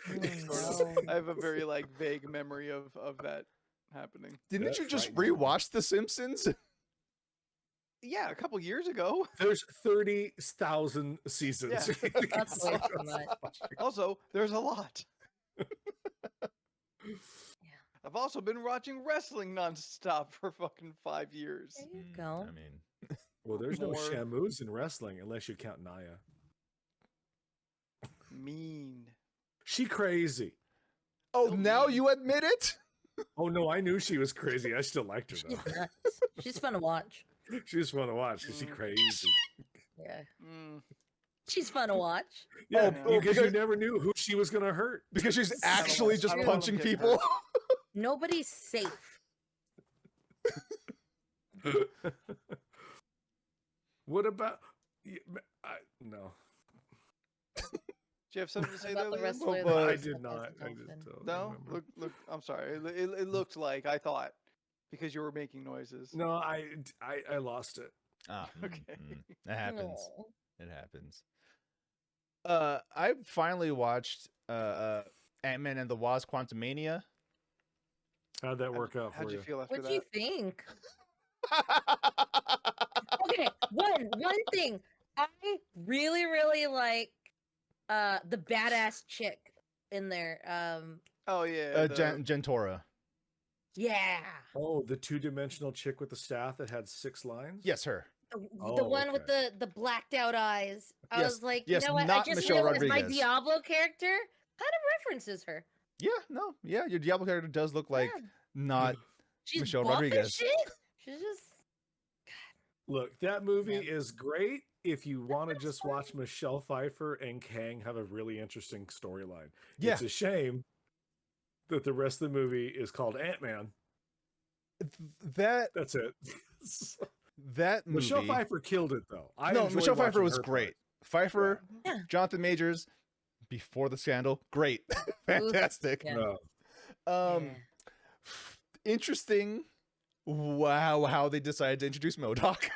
I have a very like vague memory of that happening. Didn't That's you just frightening. rewatch The Simpsons? Yeah, a couple years ago. There's 30,000 seasons. Yeah. That's way too much. Also, there's a lot. I've also been watching wrestling nonstop for fucking 5 years. There you go. I mean, Well, there's no More- Shamus in wrestling unless you count Naya. Mean. She crazy. oh, So now mean. you admit it? Oh no, I knew she was crazy. I still liked her She's though. nuts. She's fun to watch. She was fun to watch because she crazy. Yeah. Mm. She's fun to watch. Yeah, Oh, because you never knew who she was gonna hurt. Because she's don't actually wanna- just I don't wanna punching get her. people. Nobody's safe. What about? No, Do you have something to say About there, the Liam? wrestler. Well, that I was did up not. as a I just dolphin. don't No? remember. Look, I'm sorry. It looked like I thought because you were making noises. No, I lost it. Ah, Okay. that happens. No. It happens. I finally watched Ant-Man and the Wasp: Quantumania. How'd that work out How'd for you you? feel after What'd that? you think? Okay, one thing. I really like the badass chick in there. Oh yeah. Gentora. Yeah. Oh, the two-dimensional chick with the staff that had 6 lines. Yes, her. The Oh, one with the blacked out eyes. I Yes, was like, yes, you know what? not I just Michelle realized my Rodriguez. Diablo character kind of references her. Yeah, no, yeah, your Diablo character does look like Yeah. not. She's Michelle buff Rodriguez. as shit. She's just Look, that movie Yeah. is great if you want to was just fun. watch Michelle Pfeiffer and Kang have a really interesting storyline. Yeah. It's a shame that the rest of the movie is called Ant-Man. That That's it. that movie. Michelle Pfeiffer killed it though. I No, enjoyed Michelle Pfeiffer watching was her great. part. Pfeiffer, Yeah. Jonathan Majors, before the scandal, great, fantastic. Yeah. No. Um, yeah. interesting. Wow, how they decided to introduce MODOK.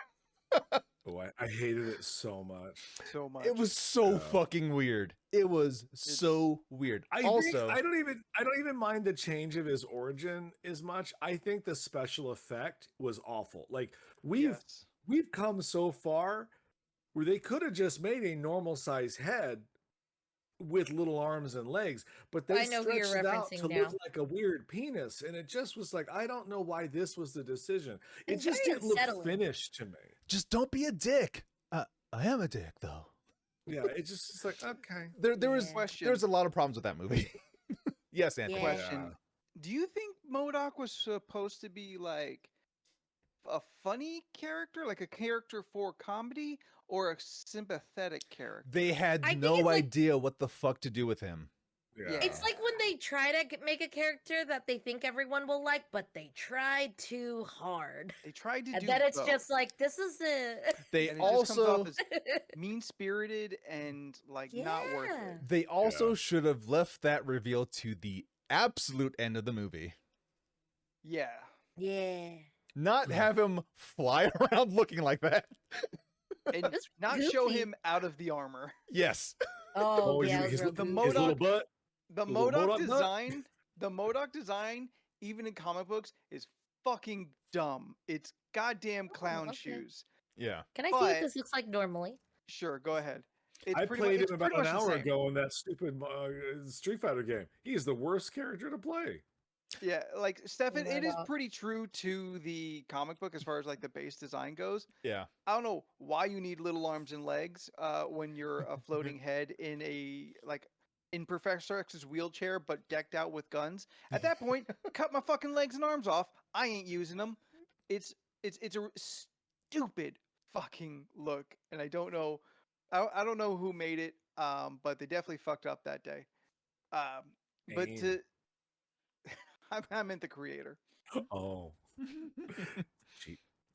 Oh, I hated it so much. So much. It was so Yeah. fucking weird. It was so weird. I Also, I don't even mind the change of his origin as much. I think the special effect was awful. Like Yes. we've come so far where they could have just made a normal size head with little arms and legs, but they I know who you're stretched it out referencing to now. look like a weird penis, and it just was like, I don't know why this was the decision. It It's just very didn't look unsettling. finished to me. just don't be a dick. I am a dick, though. Yeah, it's just it's like okay. There was Yeah. Question. there was a lot of problems with that movie. Yes, Anthony. Yeah. Question. Do you think MODOK was supposed to be like a funny character, like a character for comedy, or a sympathetic character? They had I think no it's like- idea what the fuck to do with him. Yeah. It's like when they try to make a character that they think everyone will like, but they tried too hard. They tried to And do then it's both, just like, this is it. They and it just comes off also as mean-spirited and like not worth Yeah. it. they also Yeah. should have left that reveal to the absolute end of the movie. Yeah. Yeah. Not Yeah. have him fly around looking like that. And That's not show goofy. him out of the armor. Yes. Oh, you yeah. mean it was his, real the goofy. his little MODOK butt. The The little MODOK MODOK butt? design, the MODOK design, even in comic books, is fucking dumb. It's goddamn clown okay. shoes. Yeah. Can I see what But- this looks like normally? Sure, go ahead. It's I pretty played much, him it's about pretty an much the hour same. ago in that stupid Street Fighter game. He is the worst character to play. Yeah, like Stefan, it is MODOK. pretty true to the comic book as far as like the base design goes. Yeah. I don't know why you need little arms and legs when you're a floating head in a like in Professor X's wheelchair, but decked out with guns. At that point, cut my fucking legs and arms off. I ain't using them. It's a stupid fucking look, and I don't know. I don't know who made it, but they definitely fucked up that day. But Aim. to I meant the creator. Oh,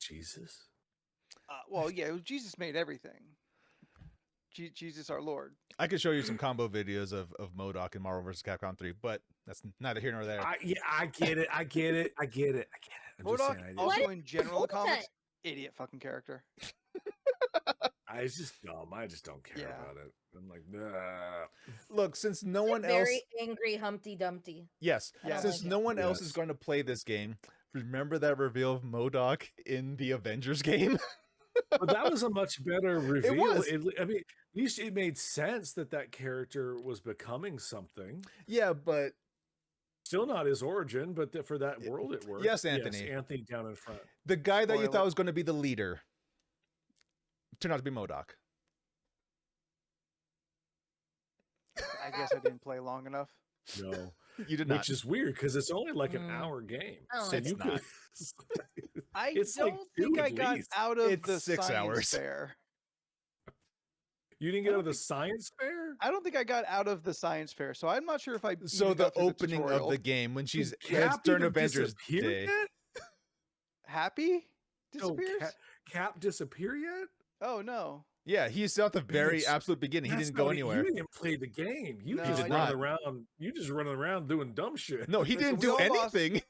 Jesus. Well, yeah, Jesus made everything. Jesus, our Lord. I could show you some combo videos of MODOK in Marvel vs. Capcom 3, but that's neither here nor there. I get it. I'm just MODOK, saying, also in general What is comics, that? idiot fucking character. it's just dumb. I just don't care Yeah. about it. I'm like, nah. Look, since no It's one a else very angry Humpty Dumpty. Yes, I don't since like no it. one else is Yes. going to play this game, remember that reveal of MODOK in the Avengers game? But that was a much better reveal. was. I mean, at least it made sense that character was becoming something. Yeah, but Still not his origin, but for that world it worked. Yes, Anthony. Anthony down in front. the guy that you Spoiler. thought was going to be the leader turned out to be MODOK. I guess I didn't play long enough. No, You did not. which is weird because it's only like an Mm. hour game. Oh, So it's you not. I It's don't like think two I at got least. out of It's the 6 science hours. fair. You didn't get out of the science fair? I don't think I got out of the science fair, so I'm not sure if I. So even the got through opening of tutorial. the game when she's Did it's Cap during even Avengers disappear Day. yet? Happy No, disappears. Cap disappear yet? Oh no. Yeah, he's still at the very Bitch. absolute beginning. He That's didn't go not- anywhere. You didn't even play the game. You No, just I running didn't. around. You just running around doing dumb shit. No, he Listen, didn't we do all lost- anything.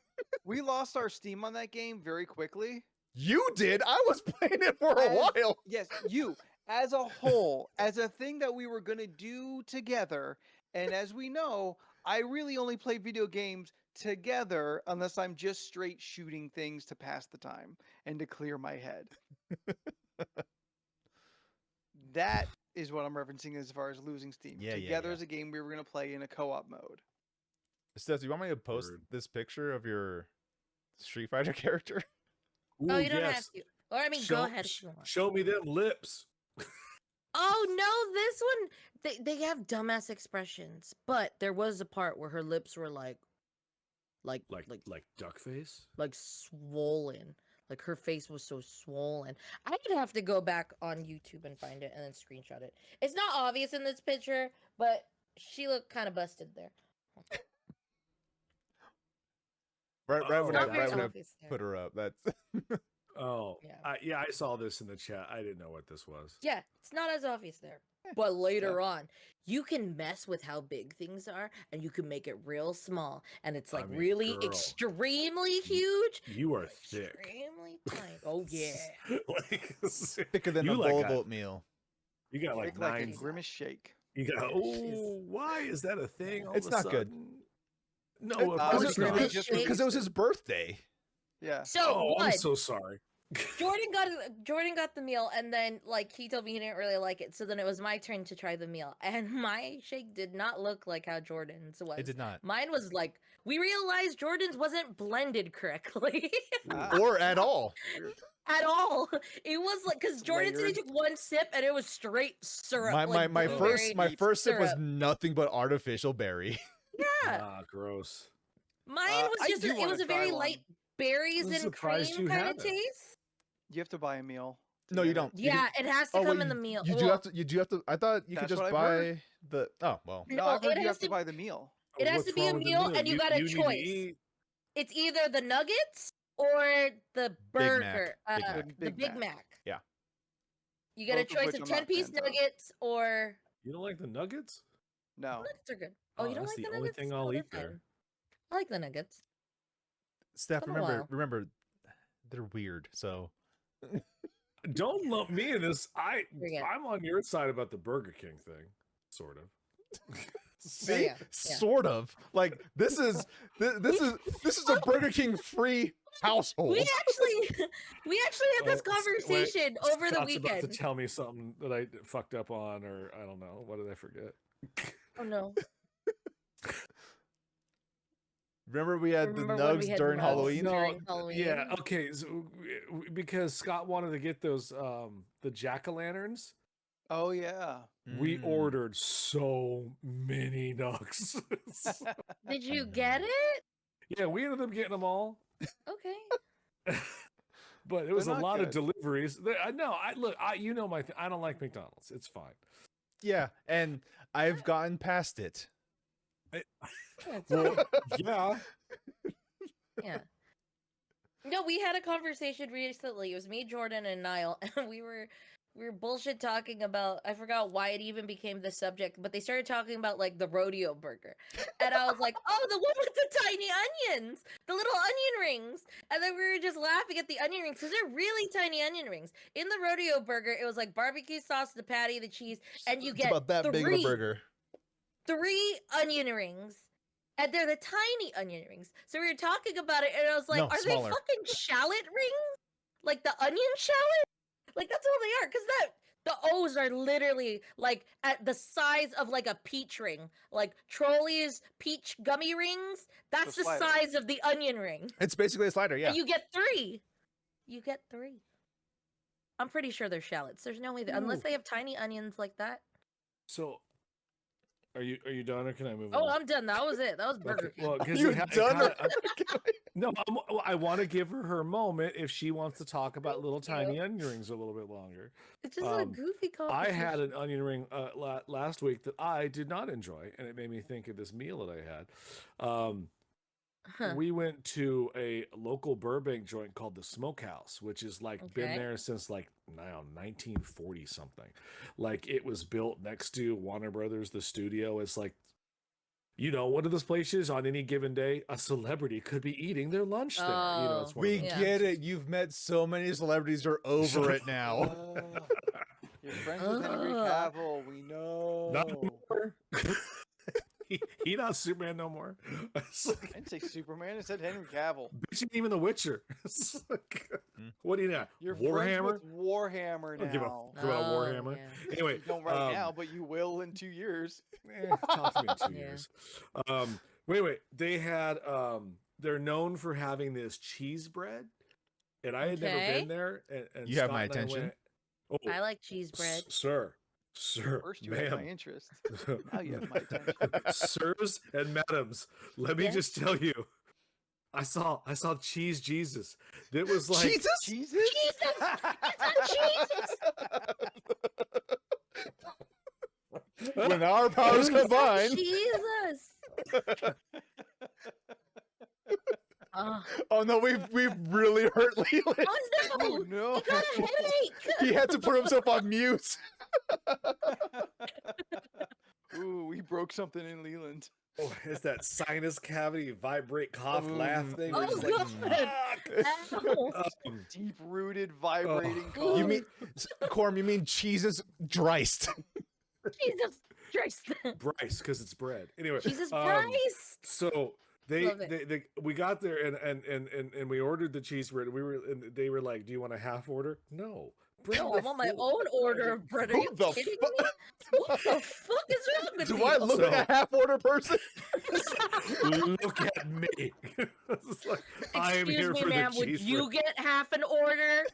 We lost our steam on that game very quickly. You did. I was playing it for a As- while. Yes, you as a whole, as a thing that we were gonna do together, and as we know, I really only play video games together unless I'm just straight shooting things to pass the time and to clear my head. That is what I'm referencing as far as losing steam. Yeah, yeah, Together yeah. as a game we were gonna play in a co-op mode. Steph, do you want me to post Word. this picture of your Street Fighter character? Oh, Ooh, you don't have yes. to. Or I mean, go ahead if you want. Show me them lips. Oh no, this one they have dumbass expressions, but there was a part where her lips were like Like duck face. swollen. Like her face was so swollen. I would have to go back on YouTube and find it and then screenshot it. It's not obvious in this picture, but she looked kind of busted there. Right Oh, when Not I, very right when I obvious there. put her up. That's Oh, Yeah. I saw this in the chat. I didn't know what this was. Yeah, it's not as obvious there. But later on, you can mess with how big things are and you can make it real small. And it's I like mean, really girl. extremely huge. You are thick. Extremely tiny. Oh yeah. Like, thicker than You a like bowl a- of oatmeal. you got like Like, like a nine. grimace shake. You got. She's- Oh, why is that a thing? all It's of a not good. sudden? No, Uh, of I course was not. really just Because it was his birthday. Yeah. So Oh, I'm what? so sorry. Jordan got the meal, and then like he told me he didn't really like it. So then it was my turn to try the meal, and my shake did not look like how Jordan's was. It did not. Mine was like we realized Jordan's wasn't blended correctly Ah, Or at all. at all. It was like because Jordan said he Layered. took one sip and it was straight syrup. My like blueberry my first sip was syrup. nothing but artificial berry. Yeah, Ah, gross. mine was I just do it wanna was a try very one. light berries I'm and surprised cream you kind of haven't. taste. You have to buy a meal No, you don't. You Yeah, can- it has to oh, come wait, in the meal. You do have to. You do have to. I thought you could That's just what I've buy heard. the. Oh well. No, No, I've heard it you has have to to- buy the meal. It has What's to be a wrong with the meal, and you got a need to choice. eat. It's either the nuggets or the Big Mac. burger, Big Mac. the Big Mac. Yeah. You get a Both of choice which of I'm not 10-piece fans of. nuggets or You don't like the nuggets? No. nuggets are good. Oh, you don't that's like the the only nuggets? thing Oh, I'll they're eat there. fine. I like the nuggets. Steph, Been a while. remember, they're weird. So Don't lump me in this. Forget. I'm on your side about the Burger King thing, sort of. see, yeah. sort of like this is this is a Burger King free household. We actually had this conversation over the Scott's about to weekend. tell me something that I fucked up on, or I don't know. What did I forget? Oh no. Remember we had Remember the when we nugs had during nugs? Halloween? No, During Halloween? Yeah, okay. So, because Scott wanted to get those the jack-o'-lanterns, Oh yeah. we Mm. ordered so many nugs. Did you get it? Yeah, we ended up getting them all. Okay. But it was a They're not lot of good. deliveries. No, you know my I don't like McDonald's. It's fine. Yeah, and I've gotten past it. That's Well, fine. yeah. Yeah. No, we had a conversation recently. It was me, Jordan, and Niall, and we were bullshit talking about, I forgot why it even became the subject, but they started talking about like the rodeo burger. And I was like, oh, the one with the tiny onions, the little onion rings. And then we were just laughing at the onion rings because they're really tiny onion rings. In the rodeo burger, it was like barbecue sauce, the patty, the cheese, and you It's get about that big of a three- burger. 3 onion rings. And they're the tiny onion rings. So we were talking about it, and I was like, No, are smaller. they fucking shallot rings? Like the onion shallot? Like that's all they are. Because the O's are literally like at the size of like a peach ring. Like Trolley's peach gummy rings. That's the slider. size of the onion ring. It's basically a slider. Yeah. And you get 3. You get 3. I'm pretty sure they're shallots. There's no way unless Ooh. they have tiny onions like that. So, are you done, or can I move Oh, on? I'm done. That was it. That was Burger King. Well, because You done? no, I want to give her moment if she wants to talk about little Thank tiny you. onion rings a little bit longer. It's just a Um, goofy I conversation. had an onion ring last week that I did not enjoy, and it made me think of this meal that I had. Huh. We went to a local Burbank joint called the Smokehouse, which is like been Okay. there since like now 1940 something. Like it was built next to Warner Brothers, the studio. It's like, you know, one of those places on any given day, a celebrity could be eating their lunch there. You know, it's Oh, one of We those Yeah. get places. it. You've met so many celebrities. You're over it now. You're friends with Henry Ugh. Cavill. We know. Not anymore. he not Superman no more. It's like, I didn't say Superman. I said Henry Cavill. bitch, ain't even The Witcher. It's like, Mm. what do you know? You're Warhammer? friends with Warhammer I don't give a now. fuck about Oh, Warhammer. yeah. Anyway, You don't right now, but you will in 2 years. talk to me in 2 Yeah. years. Wait. They had they're known for having this cheese bread, and I had never Okay. been there. And You have Scott my and I attention. went, oh, I like cheese bread. sir, First, you had my ma'am, interest. Now you have my attention. sirs and madams. Let me Yes. just tell you, I saw Cheese Jesus. It was like Jesus. Jesus? When our powers combine. Jesus. Oh, Oh no, we've really hurt Leland. oh no! Oh no! I got a headache. He had to put himself on mute. Ooh, we broke something in Leland. oh, it's that sinus cavity vibrate cough laugh Mm. thing. Oh, where it's like, God. "Fuck." Ow. Deep-rooted, vibrating Oh. cough. You mean, Corm? You mean Jesus Christ? Jesus Christ. Bryce, because it's bread. Anyway, Jesus Christ. so Love it. they we got there and we ordered the cheese bread. And they were like, "Do you want a half order?" No, bring No, the I want my full- own order of bread. Are Who you the kidding fu- me? What the fuck is wrong with Do you? I look like a half-order person? Look at me. It's like, I am Excuse here me, for ma'am. the Would cheese you bread. get half an order?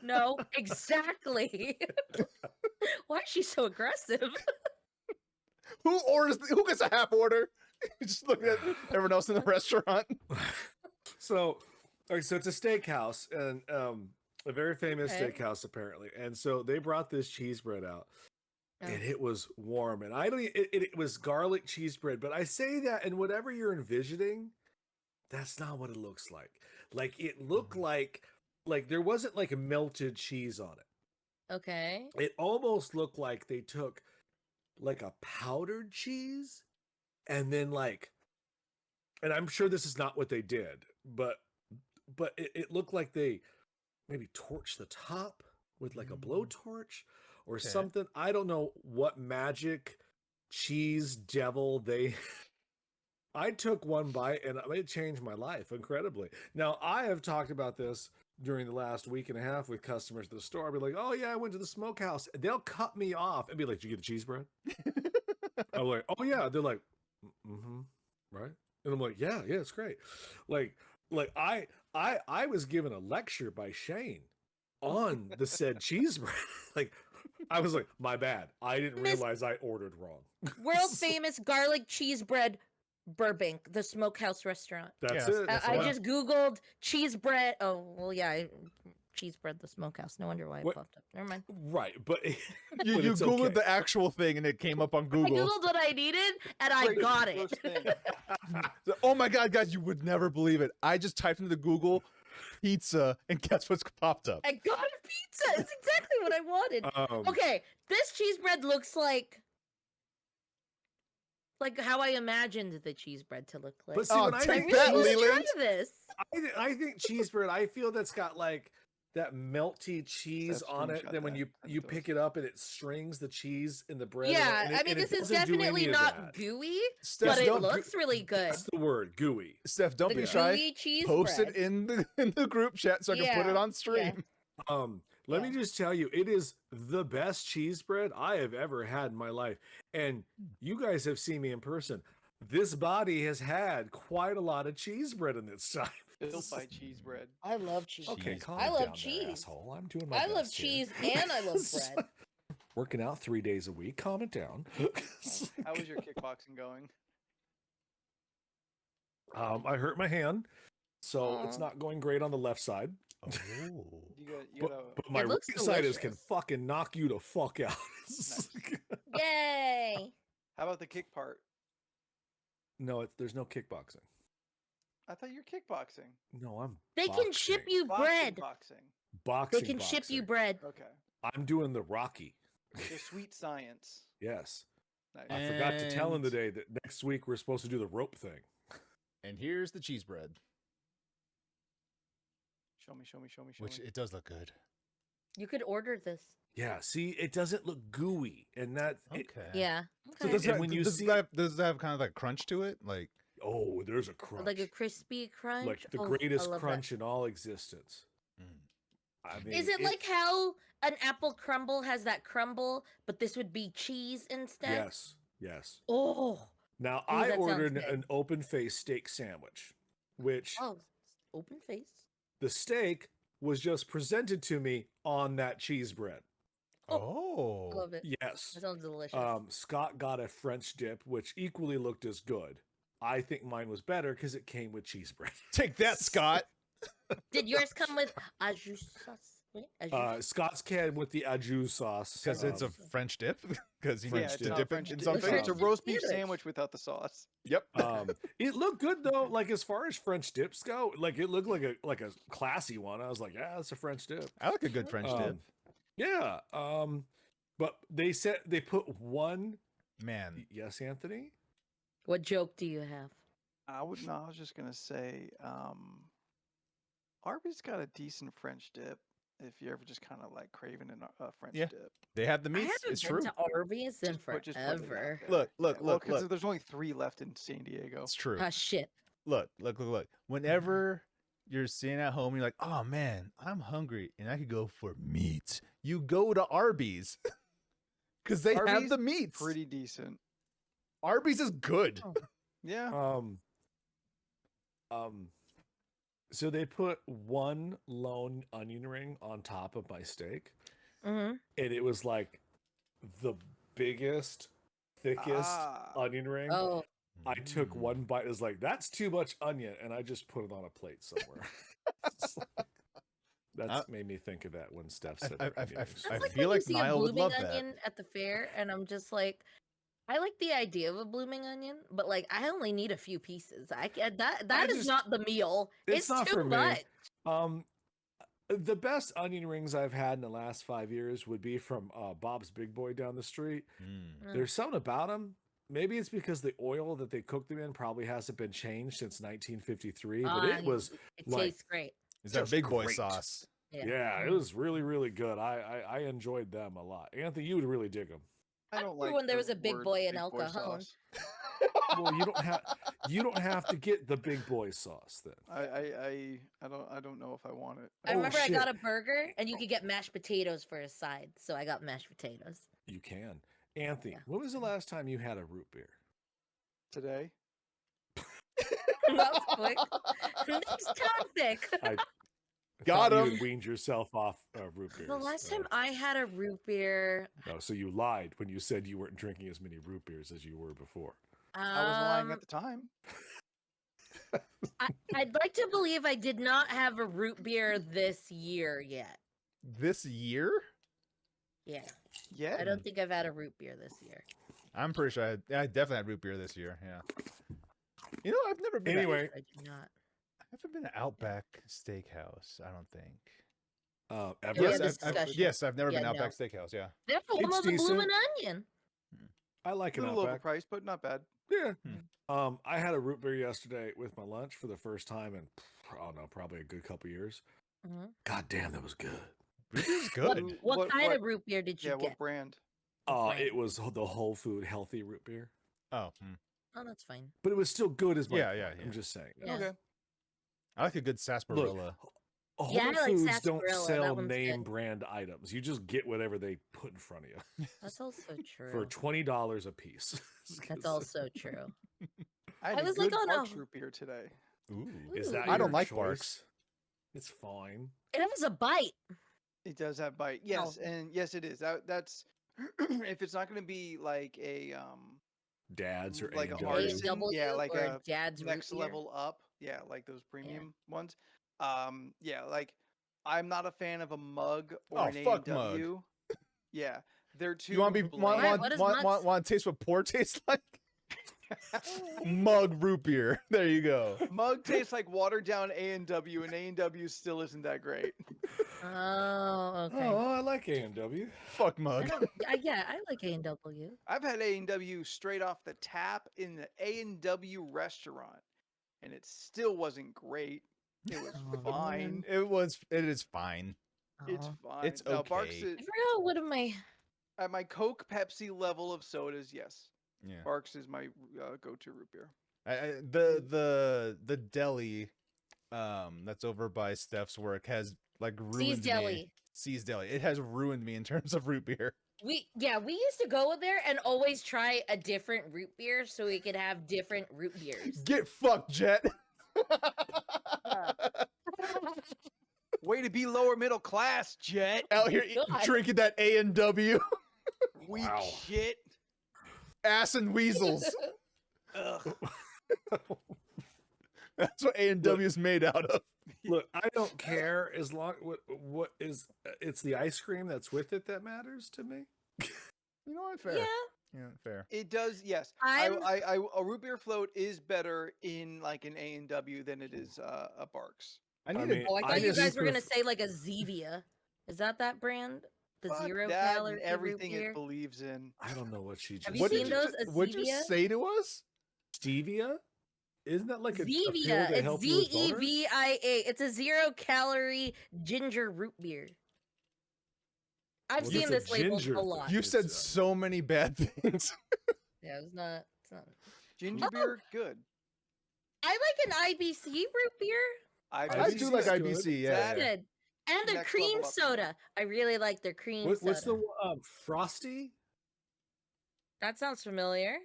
No, exactly. Why is she so aggressive? Who gets a half order? Just looking at everyone else in the restaurant. So, all right, so it's a steakhouse, and A very famous Okay. steakhouse, apparently. And so they brought this cheese bread out, Oh. and it was warm. And I don't. It was garlic cheese bread, but I say that, and whatever you're envisioning, that's not what it looks like. Like it looked like there wasn't like melted cheese on it. Okay. It almost looked like they took like a powdered cheese, and then and I'm sure this is not what they did, but it looked like they maybe torch the top with like a blowtorch or something. I don't know what magic cheese devil they I took one bite and it changed my life incredibly. Now, I have talked about this during the last week and a half with customers at the store. I'll be like, oh yeah, I went to the smokehouse. They'll cut me off and be like, did you get the cheese bread? I'm like, oh yeah. They're like, mm-hmm, right? And I'm like, yeah, it's great. Like I was given a lecture by Shane on the said cheese bread. Like, I was like, my bad. I didn't realize I ordered wrong. World famous garlic cheese bread, Burbank, the smokehouse restaurant. That's Yeah, it. I just Googled cheese bread. Oh, well, yeah, cheese bread, the smokehouse. No wonder why it popped up. Never mind. Right, but You it's Googled okay. the actual thing and it came up on Google. I Googled what I needed and I Great got first it. thing. Oh my God, guys, you would never believe it. I just typed into Google pizza and guess what's popped up? I got a pizza. It's exactly what I wanted. Okay, this cheese bread looks like how I imagined the cheese bread to look like. But see, Oh, when I I take really that, want to try Leland. this. I think cheese bread, I feel that's got like that melty cheese Steph, on it. screenshot Then when that. you Send it to pick us. it up and it strings the cheese in the bread. Yeah, and I mean, and it this is doesn't do definitely any of not that. gooey, Steph, but it don't, looks really good. That's the word, gooey. Steph, don't The be shy. gooey cheese Post bread. it in the group chat so I can put it Yeah, on stream. Let me Yeah. just tell you, it is the best cheese bread I have ever had in my life. And you guys have seen me in person. This body has had quite a lot of cheese bread in its time. Built by cheese bread. I love cheese. Okay, Cheese. calm I it love down there, cheese. asshole. I'm doing my I best love here. cheese and I love bread. Working out 3 days a week. Calm it down. How was your kickboxing going? I hurt my hand, so it's Aw. not going great on the left side. Oh. But my right looks side is can delicious. fucking knock you the fuck out. Nice. Yay! How about the kick part? No, there's no kickboxing. I thought you're kickboxing. No, I'm. They can ship boxing. you bread. Boxing. Boxing. They can ship you boxing. bread. Okay. I'm doing the Rocky. The sweet science. Yes. Nice. I forgot to tell him And- today that next week we're supposed to do the rope thing. And here's the cheese bread, Show me. which it does look good. You could order this. Yeah. See, it doesn't look gooey, and that. Okay. Yeah. So Okay. does, And that, when you does, see- that, does that have kind of like crunch to it? Like, Oh, there's a crunch. Like a crispy crunch. Like the Oh, I greatest love that. crunch in all existence. mm. I mean, Is it like how an apple crumble has that crumble, but this would be cheese instead? Yes. Yes. Oh. Now Ooh, I that sounds ordered good. an open face steak sandwich, which Oh. Open face. the steak was just presented to me on that cheese bread. Oh. I love it. Yes. That sounds delicious. Scott got a French dip, which equally looked as good. I think mine was better because it came with cheese bread. Take that, Scott. Did yours come with au jus sauce? Wait, au jus- Scott's came with the au jus sauce. Because it's a French dip. Because he Yeah, needs it's to not dip French it in dip. something. It's a roast beef Sandwich. sandwich without the sauce. Yep. It looked good though. Like as far as French dips go, like it looked like a classy one. I was like, yeah, that's a French dip. I like a good French dip. Yeah. But they said they put one. Man. Yes, Anthony. What joke do you have? I was just gonna say, Arby's got a decent French dip. If you're ever just kind of like craving a French Yeah. dip. They have the I meats. haven't It's been true. to Arby's in Just put it out forever. there. Look, Yeah, well, look. there's only 3 left in San Diego. It's true. Ah, shit. Look. Whenever you're sitting at home, you're like, oh man, I'm hungry and I could go for meat. You go to Arby's. Because they have Arby's the meats. Pretty decent. Arby's is good. Oh. Yeah. So they put one lone onion ring on top of my steak, Mm-hmm. and it was like the biggest, thickest Ah. onion ring. Oh, I took Mm. one bite. It was like, that's too much onion. And I just put it on a plate somewhere. It's like, That's made me think of that when Steph said I That's I like feel when like you see a Niall would blooming love that. onion at the fair, and I'm just like, I like the idea of a blooming onion, but like I only need a few pieces. That is not the meal. It's not too for me. much. The best onion rings I've had in the last 5 years would be from Bob's Big Boy down the street. There's something about them. Maybe it's because the oil that they cooked them in probably hasn't been changed since 1953, but it tastes great. Is that Big Boy sauce? Yeah, it was really, really good. I enjoyed them a lot. Anthony, you would really dig them. I don't like when there was a Big Boy in Big El Boy Cajon. sauce. Well, you don't have to get the Big Boy sauce then. I don't know if I want it. I remember I got a burger and you could get mashed potatoes for a side, so I got mashed potatoes. You can. Anthony, when was the last time you had a root beer? Today. That was quick. Next topic. I Got thought him. You had weaned yourself off root beers. The last time I had a root beer, No, so you lied when you said you weren't drinking as many root beers as you were before. I was lying at the time. I'd like to believe I did not have a root beer this year yet. This year? Yeah. Yeah. I don't think I've had a root beer this year. I'm pretty sure I definitely had root beer this year. Yeah. You know, I've never been. Anyway, I do not. I've never been to Outback Steakhouse. I don't think. Ever? Yes, I've never been to Outback Steakhouse. Yeah. They're the one It's with the blooming decent. onion. I like A an little Outback. overpriced, but not bad. Yeah. I had a root beer yesterday with my lunch for the first time in, I don't know, probably a good couple years. Mhm. God damn, that was good. Root beer's good. What kind of root beer did you Yeah, get? what brand? brand? It was the Whole Food healthy root beer, Oh. Oh, that's fine. but it was still good as my Yeah, point. yeah. I'm just saying. Yeah. Okay. I like a good sarsaparilla. Whole Yeah, I like Foods don't sarsaparilla. That sell one's name good. brand items. You just get whatever they put in front of you That's also true. for $20 a piece. That's also true. I had I a was good like, oh, no. Barks root beer today. Ooh. Is that I don't your like choice? Barks. It's fine. It was a bite. It does have bite. Yes, and yes, it is. That's if it's not going to be like a Dads or like an A&W. artisan, A&W yeah, like or a Dad's root next beer. level up, yeah, like those premium ones. Yeah, like I'm not a fan of a mug or Oh, an fuck A&W. Yeah, they're too. You want to be Why? What does mugs- want to taste what poor tastes like? Mug root beer. There you go. Mug tastes like watered down A&W, and A&W still isn't that great. Oh, okay. Oh, I like A&W. Fuck mug. Yeah, I like A&W. I've had A&W straight off the tap in the A&W restaurant, and it still wasn't great. It was Oh, fine. It is fine. It's Oh. fine. It's No, Barks okay. is, I forgot what am I? at my Coke, Pepsi level of sodas, yes. Yeah. Barks is my go-to root beer. The deli that's over by Steph's work has like ruined C's me. Deli. C's Deli. It has ruined me in terms of root beer. We used to go there and always try a different root beer so we could have different root beers. Get fucked, Jet. Way to be lower middle class, Jet. Out here God. drinking that A&W. Weak Wow. shit. Ass and weasels. Ugh. That's what A&W is made out of. Look, I don't care as long what is it's the ice cream that's with it that matters to me. You know what? Fair. Yeah. Yeah, fair. It does, yes. I'm- A root beer float is better in like an A&W than it is a Barks. I need mean, a, Oh, I I thought you just guys were gonna pref- say like a Zevia. Is that brand? The Fuck 0 that and calorie everything root beer? it believes in. I don't know what she just Have you what seen did those? What'd you Zevia? say to us? Stevia? Isn't that like a pill Zevia. that It's helps you with boners? Zevia. It's a 0 calorie ginger root beer. I've Well, seen it's a this labeled ginger a lot. You It's, said so many bad things. Yeah, it's not. Ginger Oh. beer, good. I like an IBC root beer. I IBC do like is good. IBC. Yeah. That- yeah. Good. And their Next cream level up. soda. I really like their cream What's soda. the Frosty? That sounds familiar.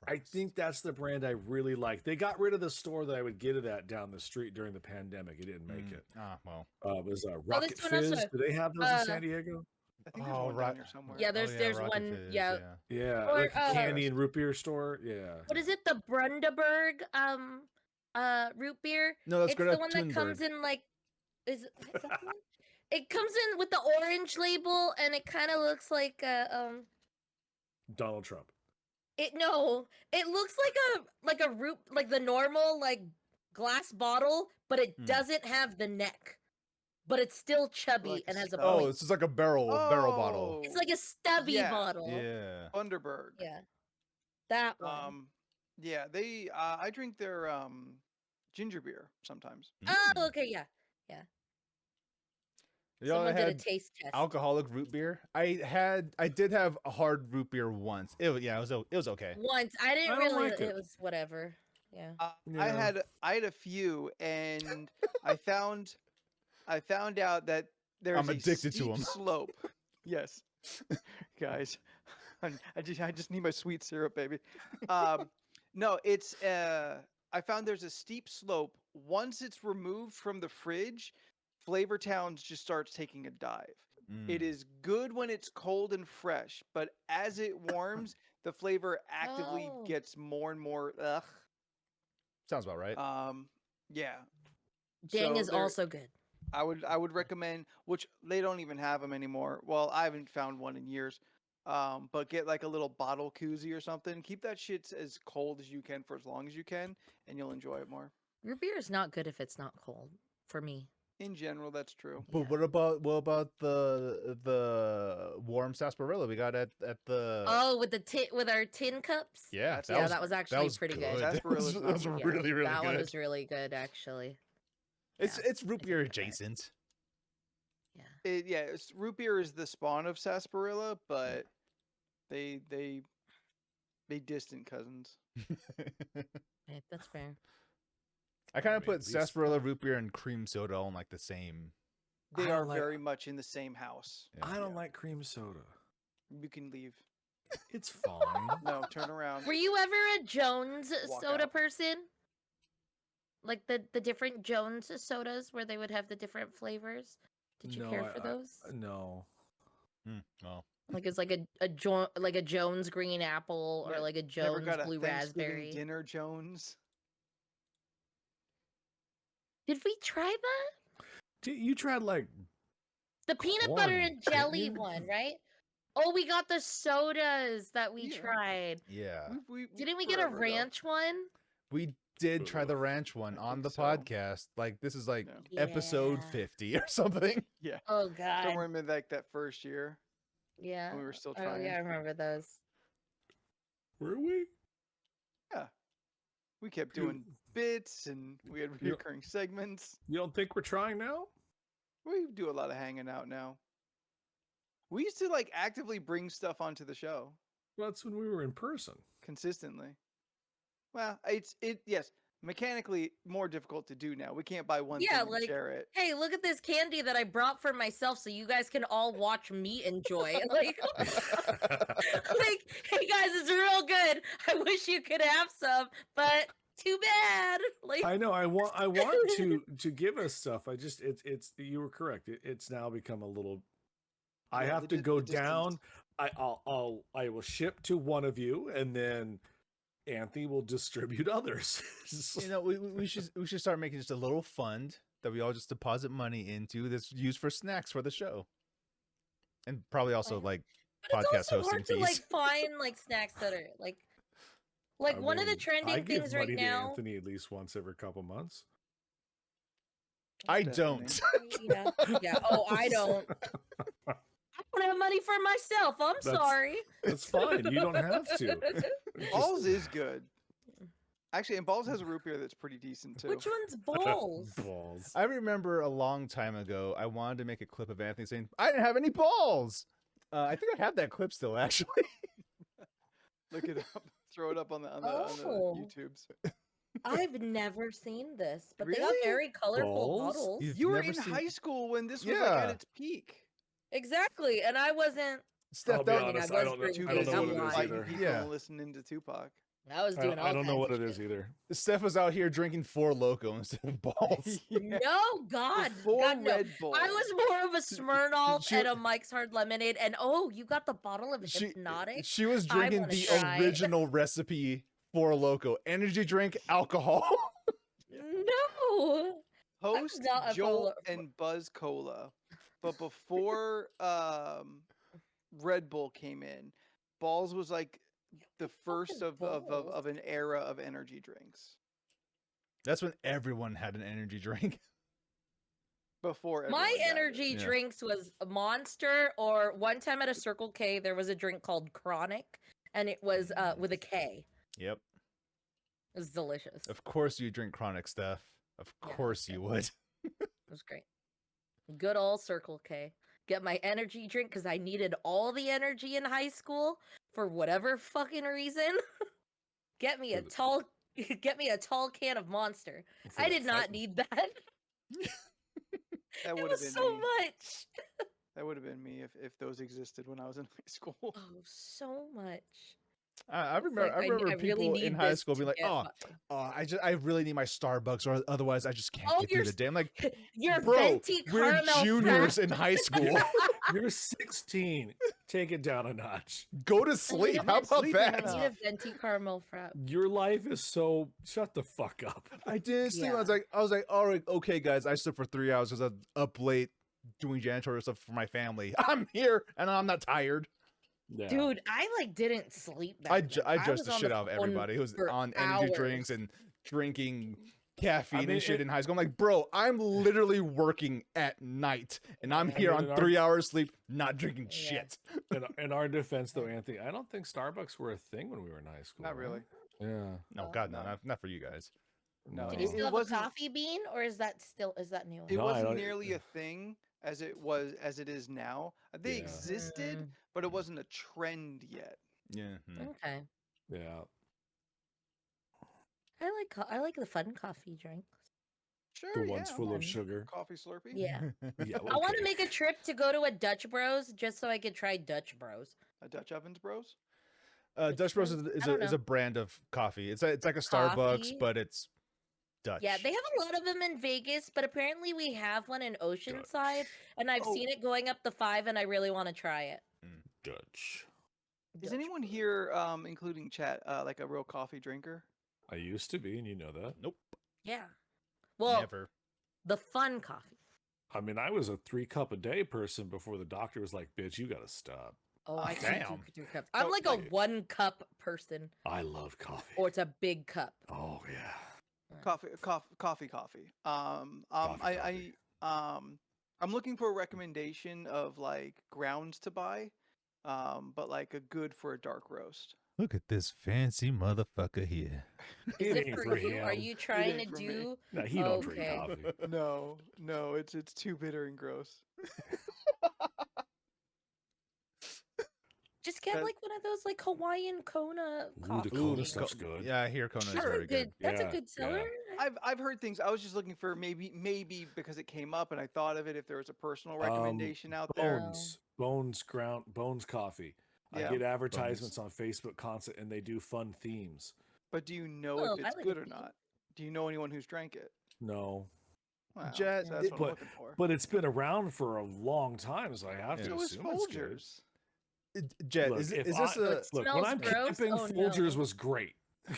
I think that's the brand I really like. They got rid of the store that I would get it at down the street during the pandemic. It didn't make it. Ah, well. It was Rocket this one Fizz. also, Do they have those in San Diego? I think there's Oh, one right. down here somewhere. Yeah, there's Rocket one. Fizz, Yeah. Yeah, Or, like a candy and root beer store. Yeah. What is it? The Brundaberg root beer. No, that's It's Greta the one that comes Thunberg. in like. Is that the one? It comes in with the orange label, and it kind of looks like Donald Trump. it looks like a root, like the normal like glass bottle, but it doesn't have the neck. But it's still chubby Like and has a Oh, point. it's just like a barrel bottle. It's like a stubby yeah. bottle. Yeah. Thunderbird. Yeah. That one. Yeah, they I drink their ginger beer sometimes. Oh, okay, yeah. Y'all Someone did a had taste test. alcoholic root beer. I did have a hard root beer once. It was okay. Once. I didn't I don't really like it. it was whatever. Yeah. I had a few, and I found out that there's I'm addicted to steep 'em. slope. Yes, guys, I just need my sweet syrup, baby. No, it's I found there's a steep slope. Once it's removed from the fridge, Flavor Towns just starts taking a dive. It is good when it's cold and fresh, but as it warms, the flavor actively Oh. gets more and more ugh. Sounds about right. Yeah. Dang So is there- also good. I would recommend, which they don't even have them anymore. Well, I haven't found one in years. But get like a little bottle koozie or something. Keep that shit as cold as you can for as long as you can, and you'll enjoy it more. Root beer is not good if it's not cold for me. In general, that's true. But Yeah. what about the warm sarsaparilla we got at the Oh, with our tin cups? Yeah, That's- that was actually pretty good. Sarsaparilla's That was not bad. really, really that good. one was really good actually. It's root beer I think I tried it. adjacent. Yeah. Root beer is the spawn of sarsaparilla, but they distant cousins. Okay, that's fair. I kind I of mean, put these- sarsaparilla, root beer, and cream soda on like the same. They I are don't like- very much in the same house. Yeah. I don't like cream soda. You can leave. It's fine. No, turn around. Were you ever a Jones Walk soda out. person? Like the different Jones sodas where they would have the different flavors? Did you No, care for those? No. Well, Like it's like a Jones green apple or Ne- like a Never Jones got a blue Thanksgiving raspberry. dinner, Jones. Did we try that? You tried like The peanut Corn, butter and didn't jelly you? one, right? Oh, we got the sodas that we Yeah. tried. yeah, Didn't we get a forever ago. ranch one? we did try the ranch one I on the think so. podcast. Like this is like Yeah. episode Yeah. 50 or something. Yeah. Oh Don't god. remember that first year. Yeah. we were still Oh trying. yeah, I remember those. were we? We kept You- doing bits, and we had You- recurring segments. You don't think we're trying now? We do a lot of hanging out now. We used to like actively bring stuff onto the show Well, that's when we were in person. consistently. Well, yes, mechanically more difficult to do now. We can't buy one Yeah, thing and like- share it. Hey, look at this candy that I brought for myself so you guys can all watch me enjoy it. Like, like, hey guys, it's real good. I wish you could have some, but too bad. Like, I know. I want to give us stuff. I just it's you were correct. It's now become a little. I Yeah, have the to dis- go the distance. down. I will ship to one of you, and then Anthony will distribute others. You know, we should start making just a little fund that we all just deposit money into that's used for snacks for the show, and probably also Fine. like but podcast it's also hosting hard to fees. like find like snacks that are like I one of the mean, I trending give things right money to now. Anthony at least once every couple months. I Definitely. don't. Yeah. Oh, I don't. I don't have money for myself. I'm That's- sorry. That's fine. You don't have to. Just- Balls is good. Actually, and Balls has a root beer that's pretty decent too. Which one's balls? balls. I remember a long time ago, I wanted to make a clip of Anthony saying, "I didn't have any balls." I think I have that clip still, actually. Look it up. Throw it up on the Oh. YouTubes. I've never seen this, but they got Really? very colorful Balls? bottles. You've You were never in seen- high school when this was like Yeah. at its peak. Exactly, and I wasn't. Steph, I'll be that- honest, I I don't know. was Too I don't busy know what it is lying. fighting either. people Yeah. and listening to Tupac. I was doing all I don't know kinds what of it is shit. either. Steph was out here drinking Four Loko instead of balls. Yeah. No, God, Four God, no. Red Bull. I was more of a Smirnoff She- and a Mike's Hard Lemonade, and oh, you got the bottle of She, Hypnotic. she was I drinking wanna the try. original recipe for Loco. Energy drink, alcohol. No, Host not a Jolt Four- and Buzz Cola. but before Red Bull came in, Balls was like the first of an era of energy drinks. That's when everyone had an energy drink. Before My everyone got it. energy drinks was a Monster, or one time at a Circle K, there was a drink called Chronic, and it was with a K. Yep. It was delicious. Of course you drink Chronic stuff. Of Yeah, course you would. It was great. Good old Circle K. Get my energy drink because I needed all the energy in high school for whatever fucking reason. Get me a tall can of Monster. I did not need that. That It would have was been so me. much. That would have been me if those existed when I was in high school. Oh, so much. I It's remember. like, I remember really people in need high this school to being like, get "Oh, I really need my Starbucks, or otherwise I just can't Oh, get through the day." I'm like, your bro, venti we're caramel juniors frap. in high school. You're 16. Take it down a notch. Go to I sleep. need How a- about sleeping that? I need a venti caramel frap. Your life is so. Shut the fuck up. I didn't sleep. Yeah. I was like, all right, okay, guys. I slept for 3 hours because I was up late doing janitorial stuff for my family. I'm here and I'm not tired. Yeah. Dude, I like didn't sleep that I night. judged was the on shit out of phone everybody who was for on energy hours. drinks and drinking caffeine mean, and shit in high school. I'm like, bro, I'm literally working at night and I'm Yeah. here I mean, on in 3 hours sleep, not drinking Yeah. shit. In our defense, though, Anthony, I don't think Starbucks were a thing when we were in high school. Not right? really. Yeah. No, Oh, God, no, no. not for you guys. No. Do you It still have a wasn't- coffee bean, or is that new? It No, I wasn't don't- nearly a thing as it is now. They Yeah. existed, but it wasn't a trend yet. Yeah. Okay. Yeah. I like the fun coffee drinks. Sure, The yeah, ones I'm full on of sugar. coffee Slurpee. Yeah. Yeah. I want to okay. make a trip to go to a Dutch Bros just so I could try Dutch Bros. A Dutch Ovens Bros. Dutch Bros is, I don't is know. a brand of coffee. It's like a Starbucks, Coffee? but it's Dutch. Yeah, they have a lot of them in Vegas, but apparently we have one in Oceanside, and I've Oh. seen it going up the 5, and I really want to try it. Dutch. Is Dutch anyone Bros. here, including chat, like a real coffee drinker? I used to be, and you know that. Nope. Yeah. Well, Never. the fun coffee. I mean, I was a 3-cup a day person before the doctor was like, "Bitch, you gotta stop." Oh, I can't Damn. do 3 cups. I'm Oh, like a wait. 1 cup person, I love coffee. or it's a big cup. Oh yeah. Coffee. I'm looking for a recommendation of like grounds to buy, but like a good for a dark roast. Look at this fancy motherfucker here. Is it ain't for for you? Are him. you trying to ain't for me. do? No, he don't drink Okay. coffee. No, it's too bitter and gross. Just get That- like one of those like Hawaiian Kona Ooh, coffee. the Kona things. stuff's good. Yeah, I hear Kona is That's very a good. That's Yeah, a good seller. I've heard things. I was just looking for maybe because it came up and I thought of it. If there was a personal recommendation out there, Bones coffee. Yeah. I get advertisements on Facebook constant, and they do fun themes. but do you know Oh, if I it's like good a or theme. not? Do you know anyone who's drank it? No, Wow, Jet, so that's what I'm but- looking for. but it's been around for a long time, so I have Yeah. to So is assume it's good. Folgers. Jet, Look, is if this I- a Look, Look, when Smells I'm gross? camping, Oh, no. Folgers was great. Yeah,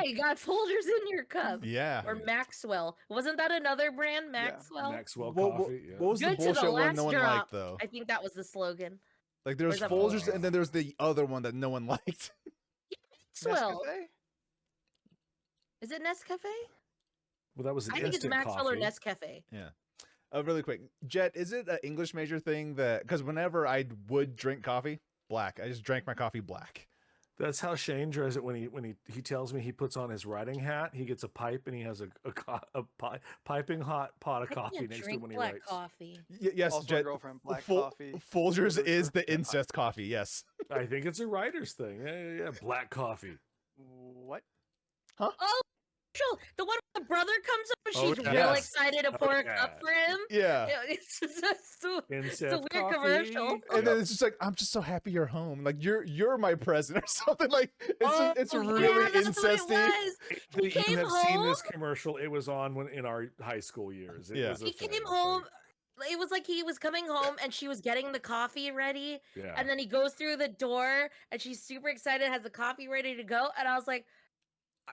you got Folgers in your cup. yeah? Or Maxwell. Wasn't that another brand, Maxwell? Maxwell What, coffee. Yeah. what was the Good to the bullshit one last no one drop. liked though? I think that was the slogan. Like there was Where's that Folgers from? and then there's the other one that no one liked. Maxwell. Nescafe? Is it Nescafe? Well, that was an I think it's instant Maxwell coffee. or Nescafe. Really quick, Jet, is it an English major thing that because whenever I would drink coffee, black, I just drank my coffee black. That's how Shane dries it when he tells me he puts on his riding hat. He gets a pipe and he has a piping hot pot of I coffee can't next to drink him when he black writes. coffee. Yes, Also, my Jet. girlfriend, black Fol- coffee. Folgers Folgers is for- the incest coffee. Yes. I think it's a writer's thing. Yeah, black coffee. What? Oh, sure. The one where the brother comes up and Oh, she's yeah. real Yes. excited to Oh, pour a yeah. cup for him. Yeah. It's just so, Incest it's a weird coffee. commercial. And then it's just like I'm just so happy you're home. Like you're my present or something. Like it's Oh, really yeah, that's what it incesty. was. You He came have seen home. this commercial. It was on in our high school years. It Yeah. was a He thing, came it's home. It was like he was coming home and she was getting the coffee ready. Like, yeah. And then he goes through the door and she's super excited, has the coffee ready to go. And I was like,